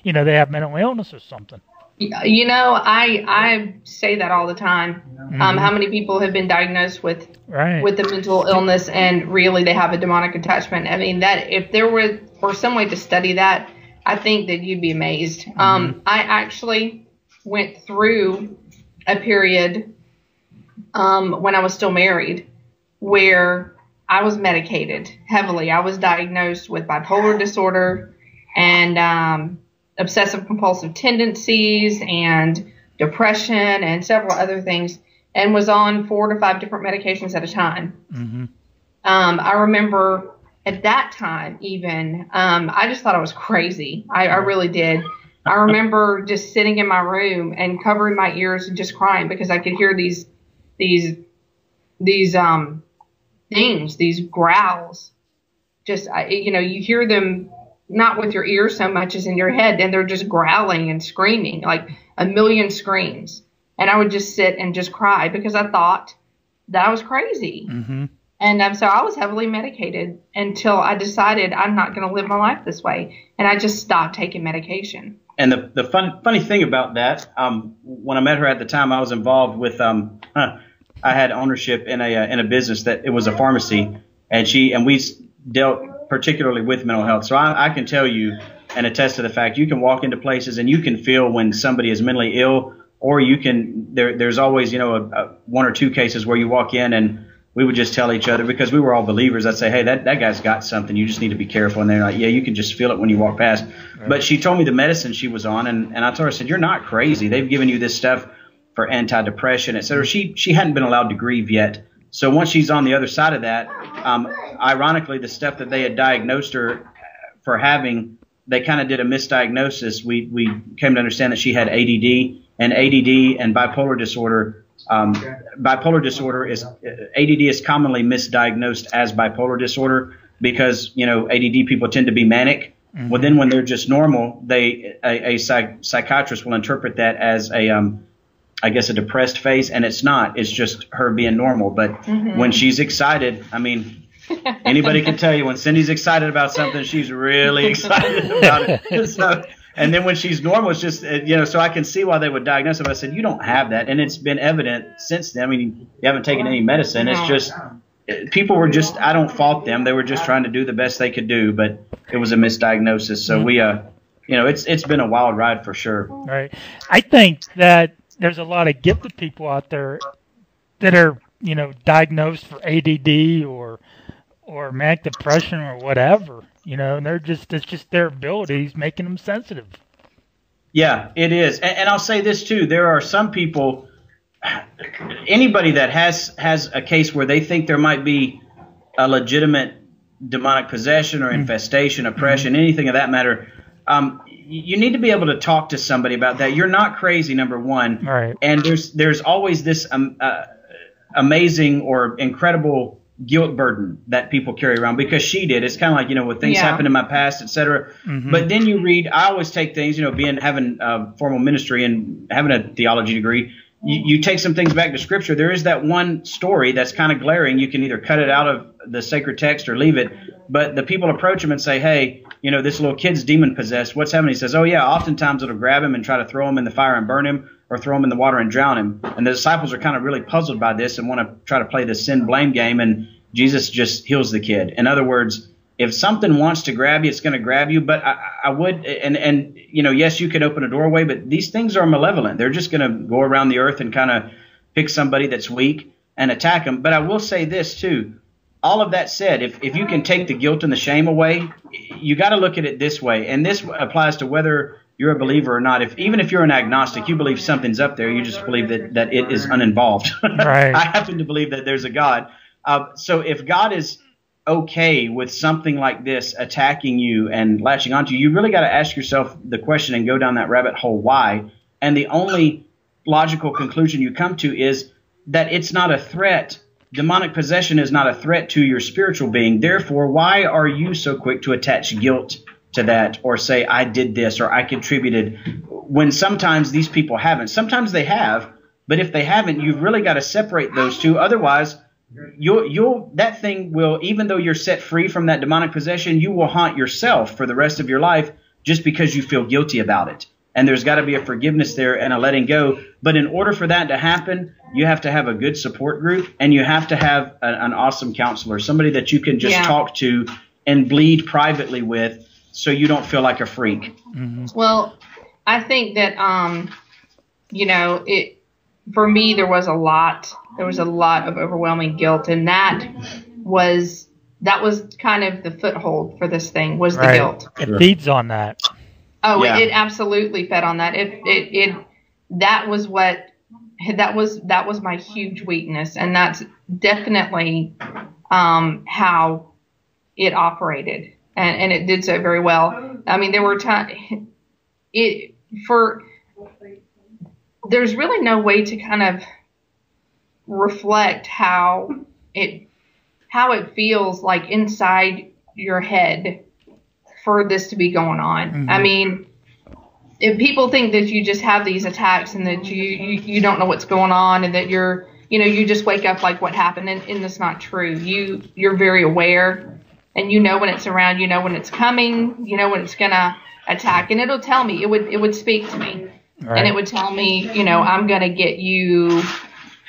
they have mental illness or something. I say that all the time. How many people have been diagnosed with the mental illness and really they have a demonic attachment? I mean, that if there were some way to study that, I think that you'd be amazed. I actually went through a period when I was still married where I was medicated heavily. I was diagnosed with bipolar disorder and obsessive compulsive tendencies and depression and several other things, and was on 4 to 5 different medications at a time. Mm-hmm. I remember at that time even, I just thought I was crazy. I really did. I remember just sitting in my room and covering my ears and just crying because I could hear these things, these growls. Just, you hear them not with your ears so much as in your head, and they're just growling and screaming, like a million screams. And I would just sit and just cry because I thought that I was crazy. Mm-hmm. And so I was heavily medicated until I decided I'm not going to live my life this way. And I just stopped taking medication. And the funny thing about that, when I met her at the time, I was involved with, I had ownership in a business that it was a pharmacy, and we dealt particularly with mental health. So I can tell you and attest to the fact you can walk into places and you can feel when somebody is mentally ill, or you can, there's always, 1 or 2 cases where you walk in and we would just tell each other, because we were all believers. I'd say, hey, that guy's got something. You just need to be careful. And they're like, yeah, you can just feel it when you walk past. Right. But she told me the medicine she was on, and I told her, I said, you're not crazy. They've given you this stuff for antidepressant, et cetera. She hadn't been allowed to grieve yet. So once she's on the other side of that, ironically, the stuff that they had diagnosed her for having, they kind of did a misdiagnosis. We came to understand that she had ADD, and ADD and bipolar disorder. Bipolar disorder ADD is commonly misdiagnosed as bipolar disorder because, ADD people tend to be manic. Mm-hmm. Well, then when they're just normal, a psychiatrist will interpret that as I guess a depressed phase, and it's not. It's just her being normal. But when she's excited, I mean, anybody can tell you when Cindy's excited about something, she's really excited about it. So, and then when she's normal, it's just, so I can see why they would diagnose it. But I said, you don't have that. And it's been evident since then. I mean, you haven't taken any medicine. It's just, people were just, I don't fault them. They were just trying to do the best they could do, but it was a misdiagnosis. So we, it's been a wild ride for sure. Right. I think that there's a lot of gifted people out there that are, diagnosed for ADD or manic depression or whatever, and it's just their abilities making them sensitive. Yeah, it is. And I'll say this too. There are some people, anybody that has a case where they think there might be a legitimate demonic possession or infestation, oppression, anything of that matter, you need to be able to talk to somebody about that. You're not crazy, number one. Right. And there's always this amazing or incredible guilt burden that people carry around because she did. It's kind of like, when things happened in my past, etc. Mm-hmm. But then you read, I always take things, having formal ministry and having a theology degree, you take some things back to Scripture. There is that one story that's kind of glaring. You can either cut it out of the sacred text or leave it. But the people approach him and say, hey, this little kid's demon possessed. What's happening? He says, oh, yeah, oftentimes it'll grab him and try to throw him in the fire and burn him or throw him in the water and drown him. And the disciples are kind of really puzzled by this and want to try to play the sin blame game. And Jesus just heals the kid. In other words, if something wants to grab you, it's going to grab you. But I would, and yes, you could open a doorway, but these things are malevolent. They're just going to go around the earth and kind of pick somebody that's weak and attack them. But I will say this too. All of that said, if you can take the guilt and the shame away, you got to look at it this way. And this applies to whether you're a believer or not. Even if you're an agnostic, you believe something's up there. You just believe that it is uninvolved. Right. I happen to believe that there's a God. So if God is okay with something like this attacking you and latching onto you, you really got to ask yourself the question and go down that rabbit hole. Why? And the only logical conclusion you come to is that it's not a threat. Demonic possession is not a threat to your spiritual being. Therefore, why are you so quick to attach guilt to that or say, I did this or I contributed, when sometimes these people haven't? Sometimes they have, but if they haven't, you've really got to separate those two. Otherwise, that thing will, even though you're set free from that demonic possession, you will haunt yourself for the rest of your life just because you feel guilty about it. And there's got to be a forgiveness there and a letting go. But in order for that to happen, you have to have a good support group and you have to have an awesome counselor, somebody that you can just talk to and bleed privately with so you don't feel like a freak. Mm-hmm. Well, I think that, for me, there was a lot of overwhelming guilt, and that was kind of the foothold for this thing, was the guilt. It feeds on that. Oh, yeah. It absolutely fed on that. That was my huge weakness, and that's definitely how it operated, and it did so very well. I mean, there were times there's really no way to kind of reflect how it feels like inside your head for this to be going on. Mm-hmm. I mean, if people think that you just have these attacks and that you don't know what's going on and that you just wake up like what happened, and that's not true. You're very aware, and you know when it's around, you know when it's coming, you know when it's gonna attack, and it'll tell me, it would speak to me. Right. And it would tell me, I'm going to get you,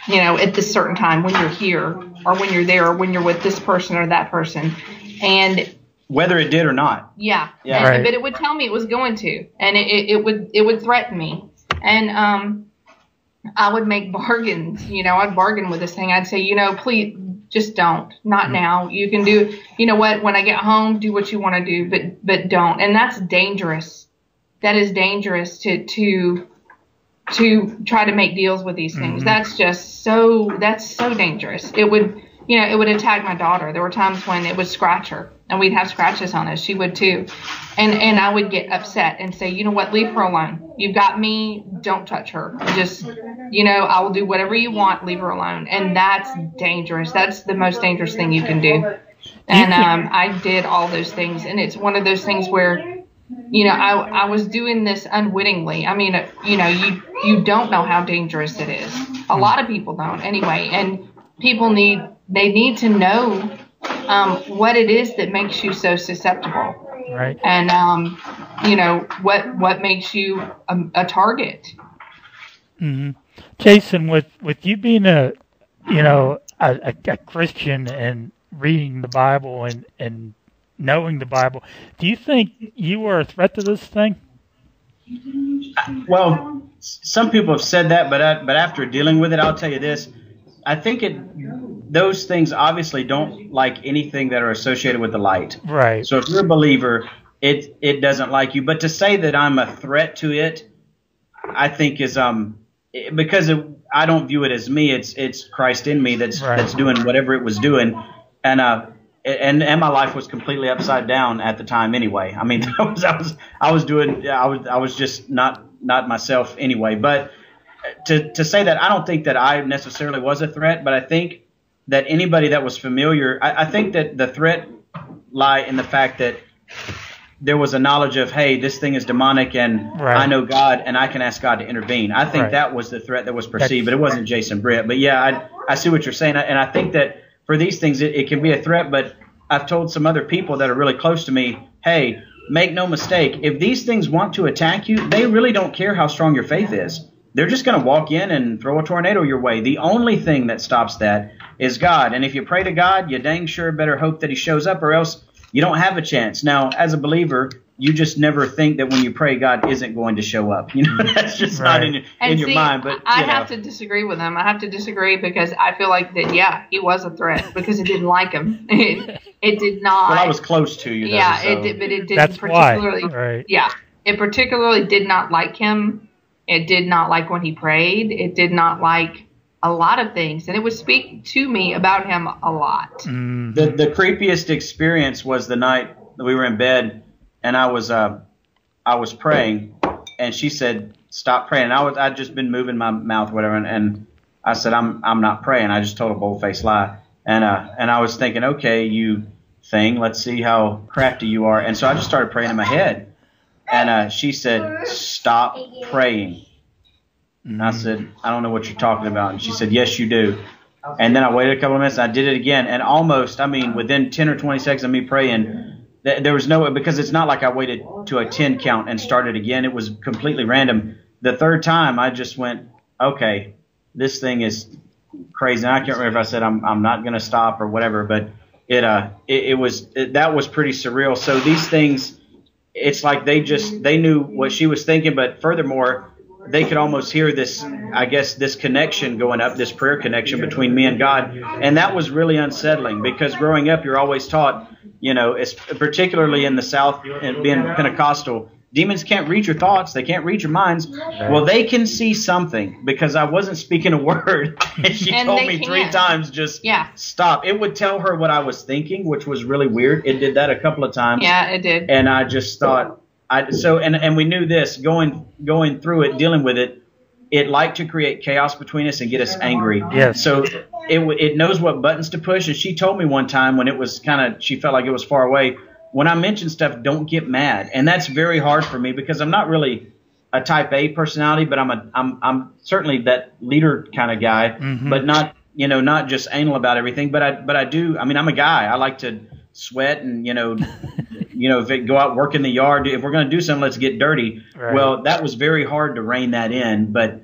at this certain time when you're here or when you're there or when you're with this person or that person. And whether it did or not. Yeah. Right. But it would tell me it was going to. And it would threaten me. And I would make bargains. I'd bargain with this thing. I'd say, please just don't. Not now. You can do, what, when I get home, do what you want to do, but don't. And that's dangerous. That is dangerous to try to make deals with these things. Mm-hmm. That's so dangerous. It would attack my daughter. There were times when it would scratch her and we'd have scratches on us. She would too. And I would get upset and say, you know what, leave her alone. You've got me. Don't touch her. Just, I will do whatever you want. Leave her alone. And that's dangerous. That's the most dangerous thing you can do. And I did all those things. And it's one of those things where, I was doing this unwittingly. I mean, you don't know how dangerous it is. A lot of people don't anyway. And people need to know what it is that makes you so susceptible. Right. And, what makes you a target. Mm-hmm. Jason, with you being a Christian and reading the Bible and knowing the Bible, do you think you were a threat to this thing? Well, some people have said that, but after dealing with it, I'll tell you this. I think those things obviously don't like anything that are associated with the light. Right. So if you're a believer, it doesn't like you. But to say that I'm a threat to it, I think is because I don't view it as me. It's Christ in me that's doing whatever it was doing. And and my life was completely upside down at the time anyway. I mean, I was just not myself anyway. But to say that, I don't think that I necessarily was a threat, but I think that anybody that was familiar, I think that the threat lie in the fact that there was a knowledge of, hey, this thing is demonic, and I know God, and I can ask God to intervene. I think that was the threat that was perceived, but it wasn't Jason Britt. But yeah, I see what you're saying, and I think that for these things, it can be a threat. But I've told some other people that are really close to me, hey, make no mistake, if these things want to attack you, they really don't care how strong your faith is. They're just going to walk in and throw a tornado your way. The only thing that stops that is God. And if you pray to God, you dang sure better hope that he shows up, or else you don't have a chance. Now, as a believer, you just never think that when you pray, God isn't going to show up. You know, that's just not in your mind. But I have to disagree with him. I have to disagree because I feel like that, yeah, he was a threat because it didn't like him. It did not. Well, I was close to you, though. Yeah, so. it did, but it didn't That's particularly. why. Right. Yeah, it particularly did not like him. It did not like when he prayed. It did not like a lot of things, and it would speak to me about him a lot. The creepiest experience was the night that we were in bed, and I was praying, and she said, "Stop praying." And I'd just been moving my mouth, whatever, and I said, "I'm not praying." I just told a bold-faced lie, and I was thinking, okay, you thing, let's see how crafty you are, and so I just started praying in my head. And she said, "Stop praying." And I said, "I don't know what you're talking about." And she said, "Yes, you do." And then I waited a couple of minutes, and I did it again. And almost, I mean, within 10 or 20 seconds of me praying, there was no, because it's not like I waited to a 10 count and started again. It was completely random. The third time, I just went, okay, this thing is crazy. And I can't remember if I said I'm not going to stop or whatever, but that was pretty surreal. So these things, it's like they knew what she was thinking, but furthermore, they could almost hear this, I guess, this connection going up, this prayer connection between me and God. And that was really unsettling because growing up, you're always taught, you know, particularly in the South and being Pentecostal, demons can't read your thoughts. They can't read your minds. Well, they can see something because I wasn't speaking a word. And she told me 3 times, just stop. It would tell her what I was thinking, which was really weird. It did that a couple of times. Yeah, it did. And I just thought, and we knew this going through it, dealing with it. It liked to create chaos between us and get us angry. Yes. So it knows what buttons to push. And she told me one time when it was she felt like it was far away. When I mention stuff, don't get mad. And that's very hard for me because I'm not really a type A personality, but I'm certainly that leader kind of guy, but not just anal about everything. But I do. I mean, I'm a guy. I like to sweat and if it go out work in the yard. If we're going to do something, let's get dirty. Right. Well, that was very hard to rein that in, but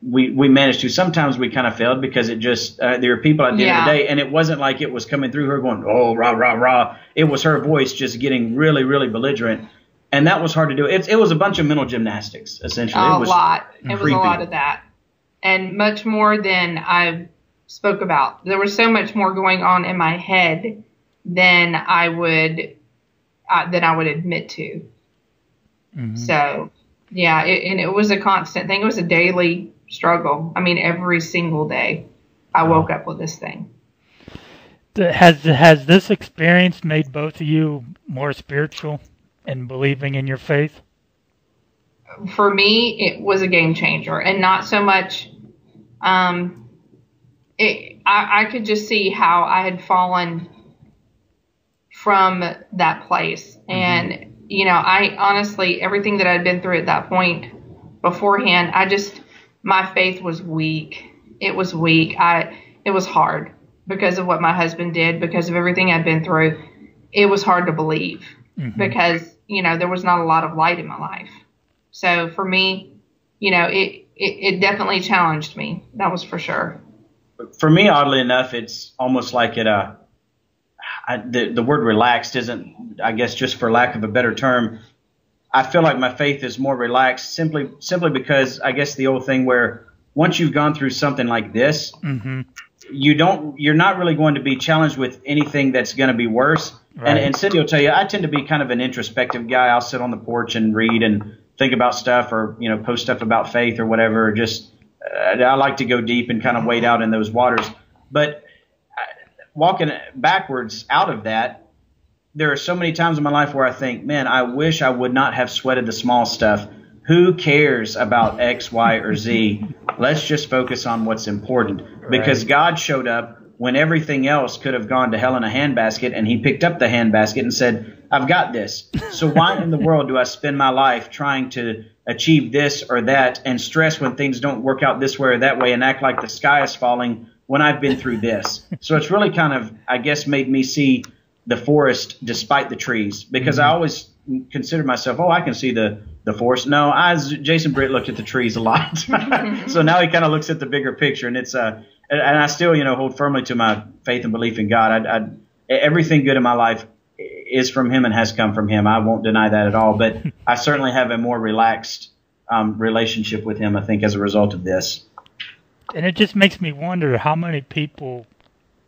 we managed to. Sometimes we kind of failed because it just there were people at the end of the day, and it wasn't like it was coming through her going, oh, rah, rah, rah. It was her voice just getting really, really belligerent, and that was hard to do. It was a bunch of mental gymnastics, essentially. It was a lot of that, and much more than I spoke about. There was so much more going on in my head than I would admit to. So, yeah, it was a constant thing. It was a daily struggle. I mean, every single day I woke up with this thing. Has this experience made both of you more spiritual and believing in your faith? For me, it was a game changer, and not so much. I could just see how I had fallen from that place. And, I honestly, everything that I'd been through at that point beforehand, my faith was weak. It was weak. It was hard because of what my husband did, because of everything I'd been through. It was hard to believe because, there was not a lot of light in my life. So for me, it definitely challenged me. That was for sure. For me, oddly enough, it's almost like the word relaxed isn't, I guess, just for lack of a better term. I feel like my faith is more relaxed simply because I guess the old thing where once you've gone through something like this, you're not really going to be challenged with anything that's going to be worse. Right. And Cindy will tell you, I tend to be kind of an introspective guy. I'll sit on the porch and read and think about stuff or, post stuff about faith or whatever. Just I like to go deep and kind of wade out in those waters. But walking backwards out of that, there are so many times in my life where I think, man, I wish I would not have sweated the small stuff. Who cares about X, Y, or Z? Let's just focus on what's important. Because God showed up when everything else could have gone to hell in a handbasket, and he picked up the handbasket and said, I've got this. So why in the world do I spend my life trying to achieve this or that and stress when things don't work out this way or that way and act like the sky is falling when I've been through this? So it's really kind of, I guess, made me see the forest despite the trees, because I always considered myself, I can see the forest. No, Jason Britt looked at the trees a lot. So now he kind of looks at the bigger picture, and it's and I still, hold firmly to my faith and belief in God. Everything good in my life is from him and has come from him. I won't deny that at all, but I certainly have a more relaxed relationship with him, I think, as a result of this. And it just makes me wonder how many people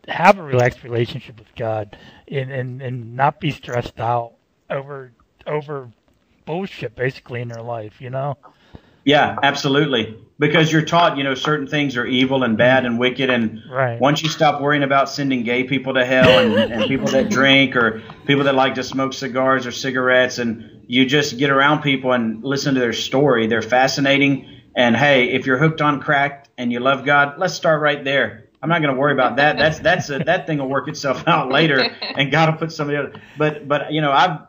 have a relaxed relationship with God and not be stressed out over bullshit basically in their life, Yeah, absolutely. Because you're taught, certain things are evil and bad and wicked, and once you stop worrying about sending gay people to hell and people that drink or people that like to smoke cigars or cigarettes, and you just get around people and listen to their story, they're fascinating. And hey, if you're hooked on crack and you love God, let's start right there. I'm not going to worry about that. That thing will work itself out later, and God will put somebody else. But I've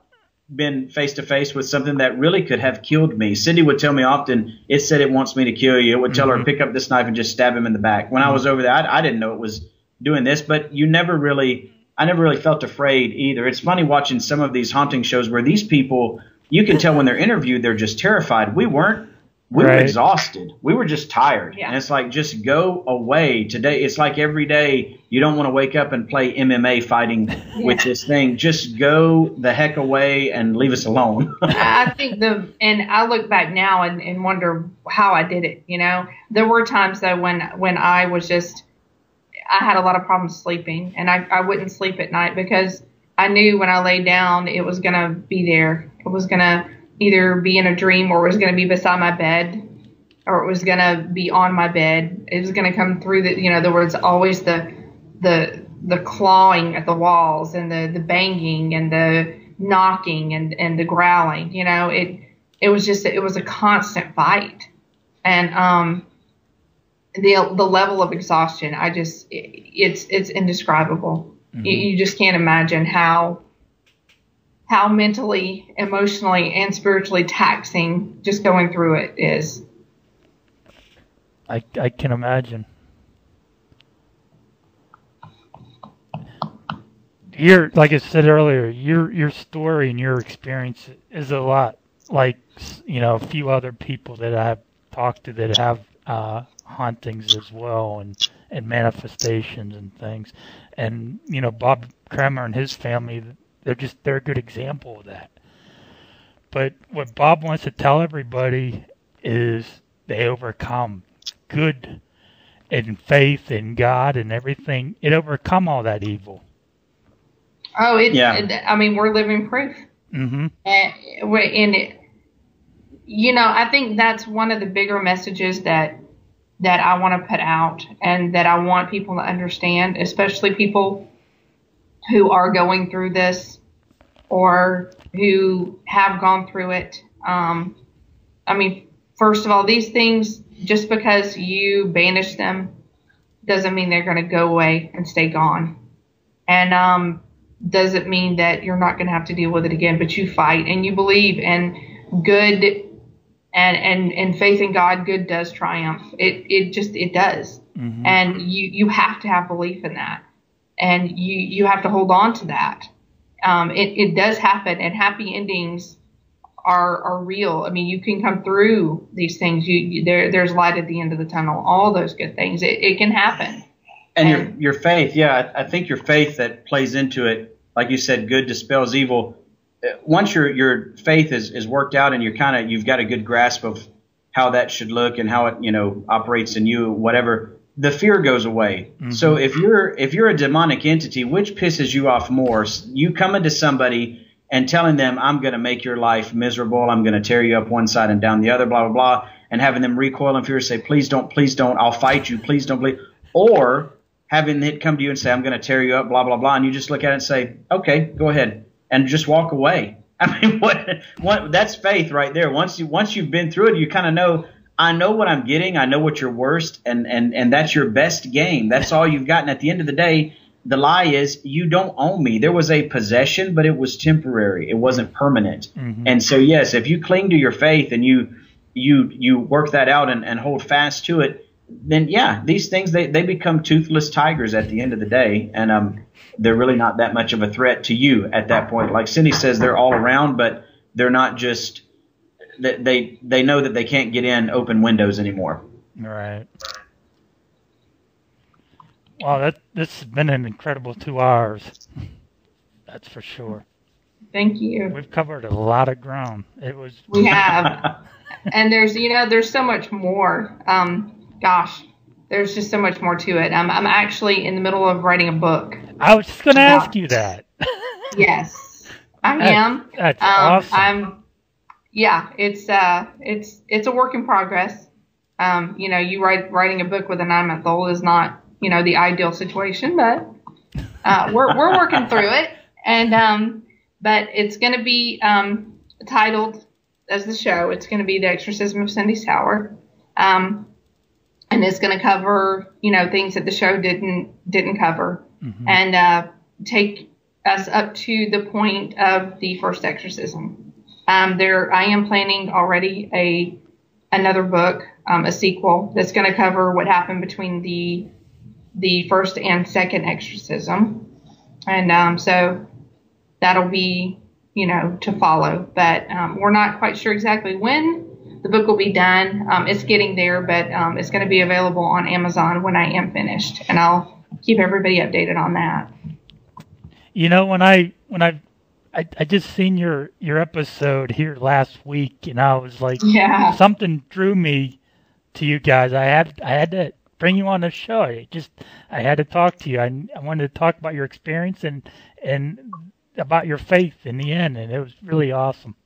been face to face with something that really could have killed me. Cindy would tell me often, it said it wants me to kill you. It would tell her, pick up this knife and just stab him in the back. When I was over there, I didn't know it was doing this, but I never really felt afraid either. It's funny watching some of these haunting shows where these people, you can tell when they're interviewed, they're just terrified. We weren't. We were exhausted. We were just tired. Yeah. And it's like, just go away today. It's like every day you don't want to wake up and play MMA fighting with this thing. Just go the heck away and leave us alone. I think and I look back now and wonder how I did it. There were times though when I was I had a lot of problems sleeping, and I wouldn't sleep at night because I knew when I laid down, it was going to be there. It was going to either be in a dream, or it was going to be beside my bed, or it was going to be on my bed. It was going to come through there was always the clawing at the walls, and the banging and the knocking and the growling. It was a constant fight. And the level of exhaustion, it's indescribable. Mm-hmm. You just can't imagine how mentally, emotionally, and spiritually taxing just going through it is. I can imagine. Like I said earlier, your story and your experience is a lot like, a few other people that I've talked to that have hauntings as well, and manifestations and things. And, Bob Kramer and his family, they're a good example of that. But what Bob wants to tell everybody is they overcome good and faith in God and everything. It overcome all that evil. Oh, we're living proof. Mm-hmm. I think that's one of the bigger messages that I want to put out, and that I want people to understand, especially people who are going through this or who have gone through it. First of all, these things, just because you banish them doesn't mean they're going to go away and stay gone. And doesn't mean that you're not going to have to deal with it again, but you fight and you believe, and good and faith in God, good does triumph. It does. Mm-hmm. And you have to have belief in that. And you have to hold on to that. It does happen, and happy endings are real. You can come through these things. There's light at the end of the tunnel. All those good things. It can happen. And your faith, I think your faith that plays into it, like you said, good dispels evil. Once your faith is worked out and you've got a good grasp of how that should look and how it operates in you, whatever, the fear goes away. Mm-hmm. So if you're a demonic entity, which pisses you off more? You coming to somebody and telling them, I'm going to make your life miserable, I'm going to tear you up one side and down the other, blah, blah, blah, and having them recoil in fear, say, please don't, I'll fight you, please don't, please. Or having it come to you and say, I'm going to tear you up, blah, blah, blah. And you just look at it and say, okay, go ahead, and just walk away. I mean, what that's faith right there. Once you've been through it, you kind of know, I know what I'm getting. I know what your worst, and that's your best game. That's all you've got. And at the end of the day, the lie is you don't own me. There was a possession, but it was temporary. It wasn't permanent. Mm-hmm. And so, yes, if you cling to your faith and you work that out and hold fast to it, then, yeah, these things, they become toothless tigers at the end of the day. And they're really not that much of a threat to you at that point. Like Cindy says, they're all around, but they're not just – they know that they can't get in open windows anymore. Right. Wow, this has been an incredible 2 hours. That's for sure. Thank you. We've covered a lot of ground. We have. And there's so much more. There's just so much more to it. I'm actually in the middle of writing a book. I was just going to ask you that. Yes, I am. That's awesome. It's a work in progress. Writing a book with a 9-month-old is not, the ideal situation, but we're working through it. And but it's going to be titled as the show. It's going to be The Exorcism of Cindy Sauer. And it's going to cover, things that the show didn't cover, mm-hmm. and take us up to the point of the first exorcism. I am planning already another book, a sequel that's going to cover what happened between the first and second exorcism, and so that'll be to follow. But we're not quite sure exactly when the book will be done. It's getting there, but it's going to be available on Amazon when I am finished, and I'll keep everybody updated on that. When I just seen your episode here last week, and I was like, yeah, something drew me to you guys. I had to bring you on the show. I had to talk to you. I wanted to talk about your experience and about your faith in the end, and it was really awesome.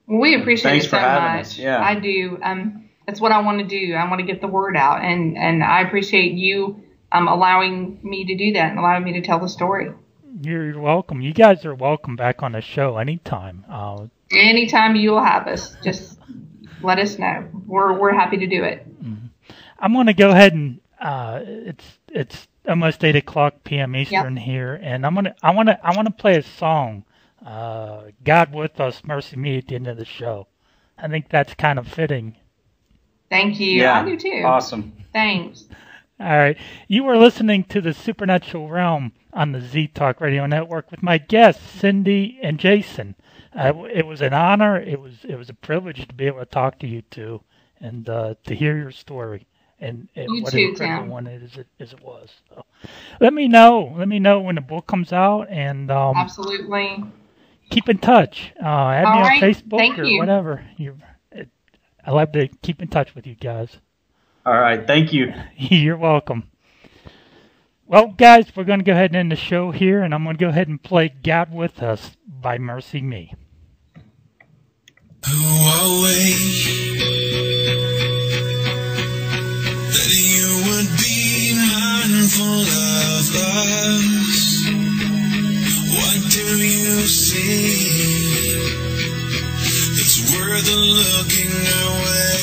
Well, we appreciate it so much. Us. Yeah. I do. That's what I want to do. I want to get the word out, and I appreciate you allowing me to do that and allowing me to tell the story. You're welcome. You guys are welcome back on the show anytime. Anytime you'll have us, just let us know. We're happy to do it. Mm-hmm. I'm going to go ahead and it's almost 8:00 p.m. Eastern here, and I want to play a song. God with us, mercy me at the end of the show. I think that's kind of fitting. Thank you. Yeah, I do too. Awesome. Thanks. All right. You were listening to the Supernatural Realm on the Z Talk Radio Network with my guests, Cindy and Jason. It was an honor. It was a privilege to be able to talk to you two and to hear your story. And what an incredible one it was. So, let me know when the book comes out, and absolutely keep in touch. Add me on Facebook Thank or you. whatever. I love to keep in touch with you guys. All right, thank you. You're welcome. Well, guys, we're going to go ahead and end the show here, and I'm going to go ahead and play "God with Us" by Mercy Me. That you would be mindful of us. What do you see? It's worth looking away.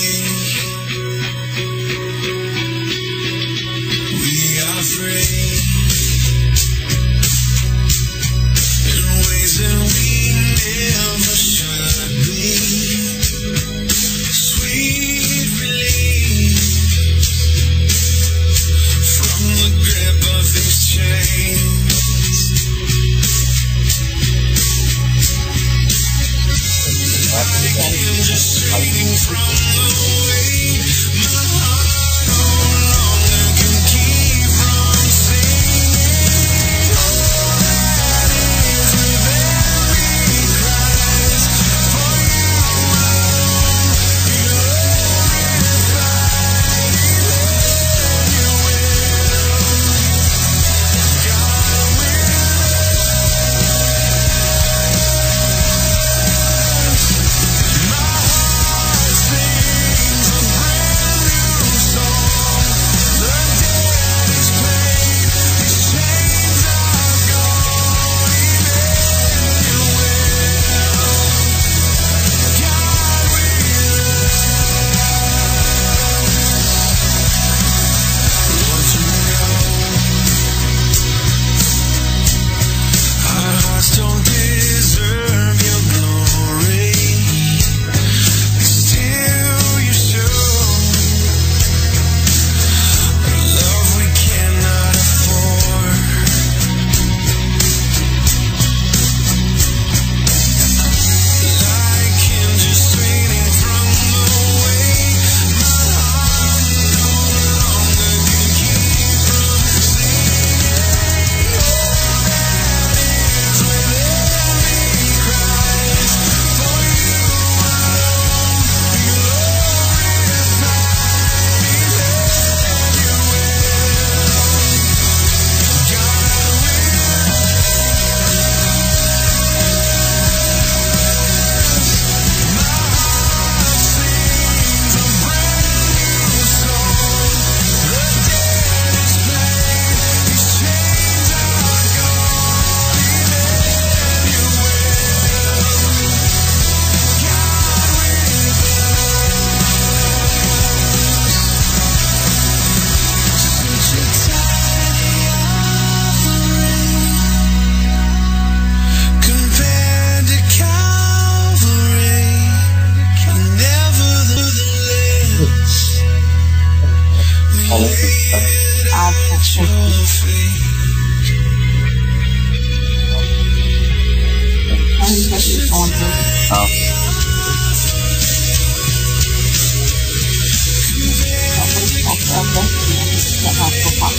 We are free in ways that we never should be. Sweet relief from the grip of these chains. Like you're just swinging from going through? Oh. Okay. That hospital pop.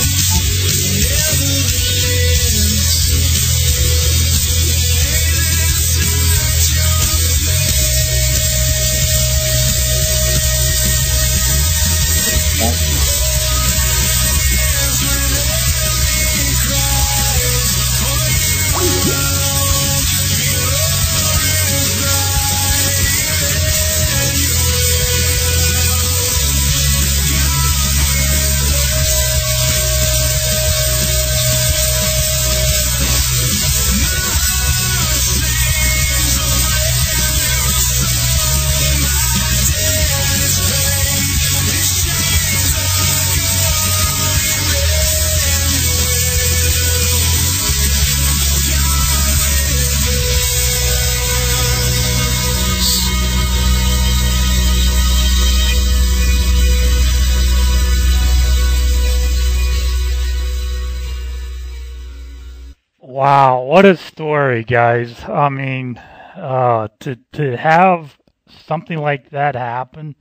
Wow, what a story, guys. I mean, to have something like that happen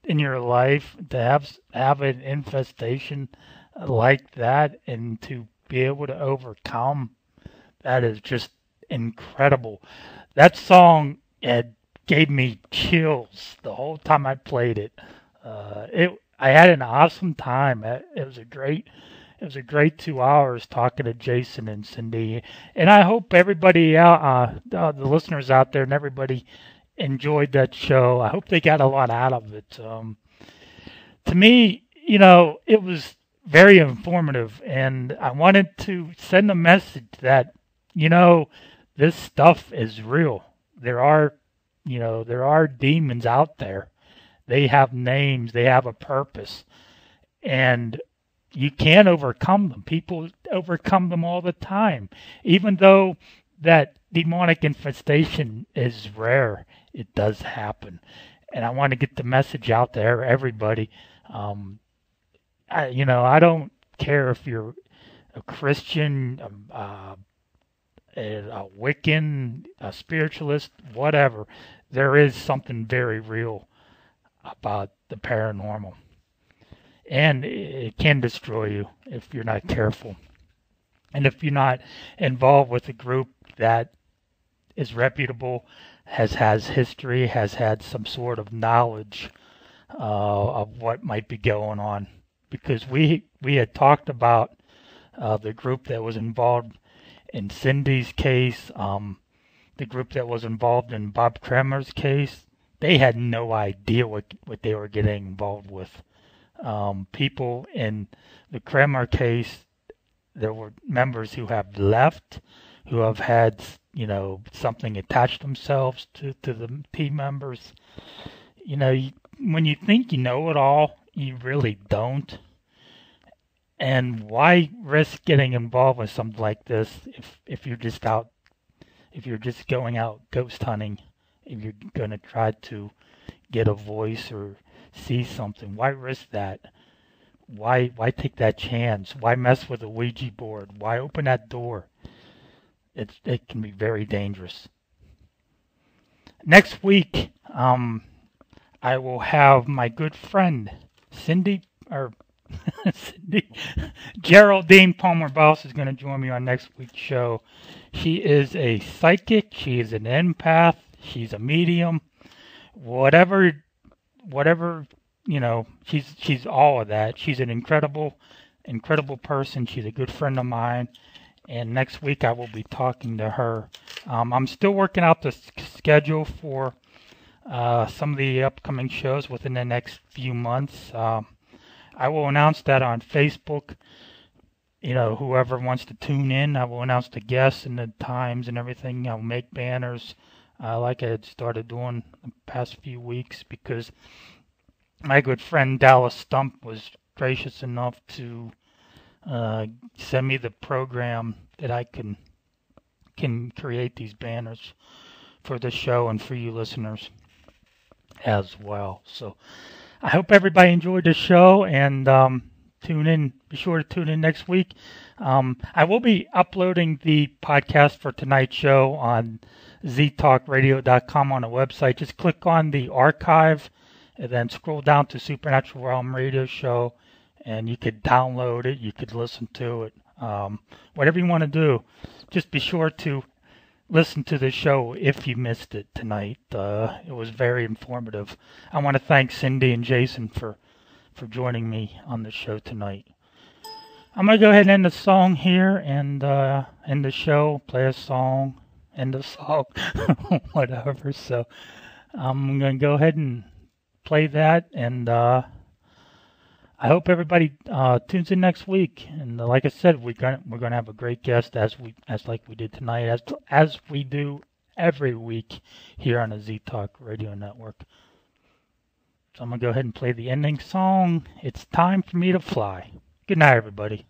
in your life, to have an infestation like that, and to be able to overcome, that is just incredible. That song gave me chills the whole time I played it. I had an awesome time. It was a great 2 hours talking to Jason and Cindy, and I hope everybody out, the listeners out there, and everybody enjoyed that show. I hope they got a lot out of it. To me, it was very informative, and I wanted to send a message that, this stuff is real. There are demons out there. They have names. They have a purpose, and you can overcome them. People overcome them all the time. Even though that demonic infestation is rare, it does happen. And I want to get the message out there, everybody. I don't care if you're a Christian, a Wiccan, a spiritualist, whatever. There is something very real about the paranormal. And it can destroy you if you're not careful. And if you're not involved with a group that is reputable, has history, has had some sort of knowledge of what might be going on. Because we had talked about the group that was involved in Cindy's case, the group that was involved in Bob Kremer's case. They had no idea what they were getting involved with. People in the Kremer case, there were members who have left, who have had, something attach themselves to the team members. When you think you know it all, you really don't. And why risk getting involved with something like this if you're just going out ghost hunting, if you're going to try to get a voice or see something? Why risk that? Why take that chance? Why mess with a Ouija board? Why open that door? It can be very dangerous. Next week, I will have my good friend Cindy Geraldine Palmer Boss is going to join me on next week's show. She is a psychic. She is an empath. She's a medium. Whatever, she's all of that. She's an incredible person. She's a good friend of mine. And next week I will be talking to her. I'm still working out the schedule for some of the upcoming shows within the next few months. I will announce that on Facebook. Whoever wants to tune in, I will announce the guests and the times and everything. I'll make banners like I had started doing the past few weeks, because my good friend Dallas Stump was gracious enough to send me the program that I can create these banners for the show and for you listeners as well. So I hope everybody enjoyed the show, and Be sure to tune in next week. I will be uploading the podcast for tonight's show on ztalkradio.com on the website. Just click on the archive and then scroll down to Supernatural Realm Radio Show, and you could download it. You could listen to it. Whatever you want to do, just be sure to listen to the show if you missed it tonight. It was very informative. I want to thank Cindy and Jason for joining me on the show tonight. I'm going to go ahead and end the song here and end the show, play a song, end the song, whatever. So I'm going to go ahead and play that, and I hope everybody tunes in next week. And like I said, we're going to have a great guest as like we did tonight, as we do every week here on the Z Talk Radio Network. So I'm going to go ahead and play the ending song. It's Time for Me to Fly. Good night, everybody.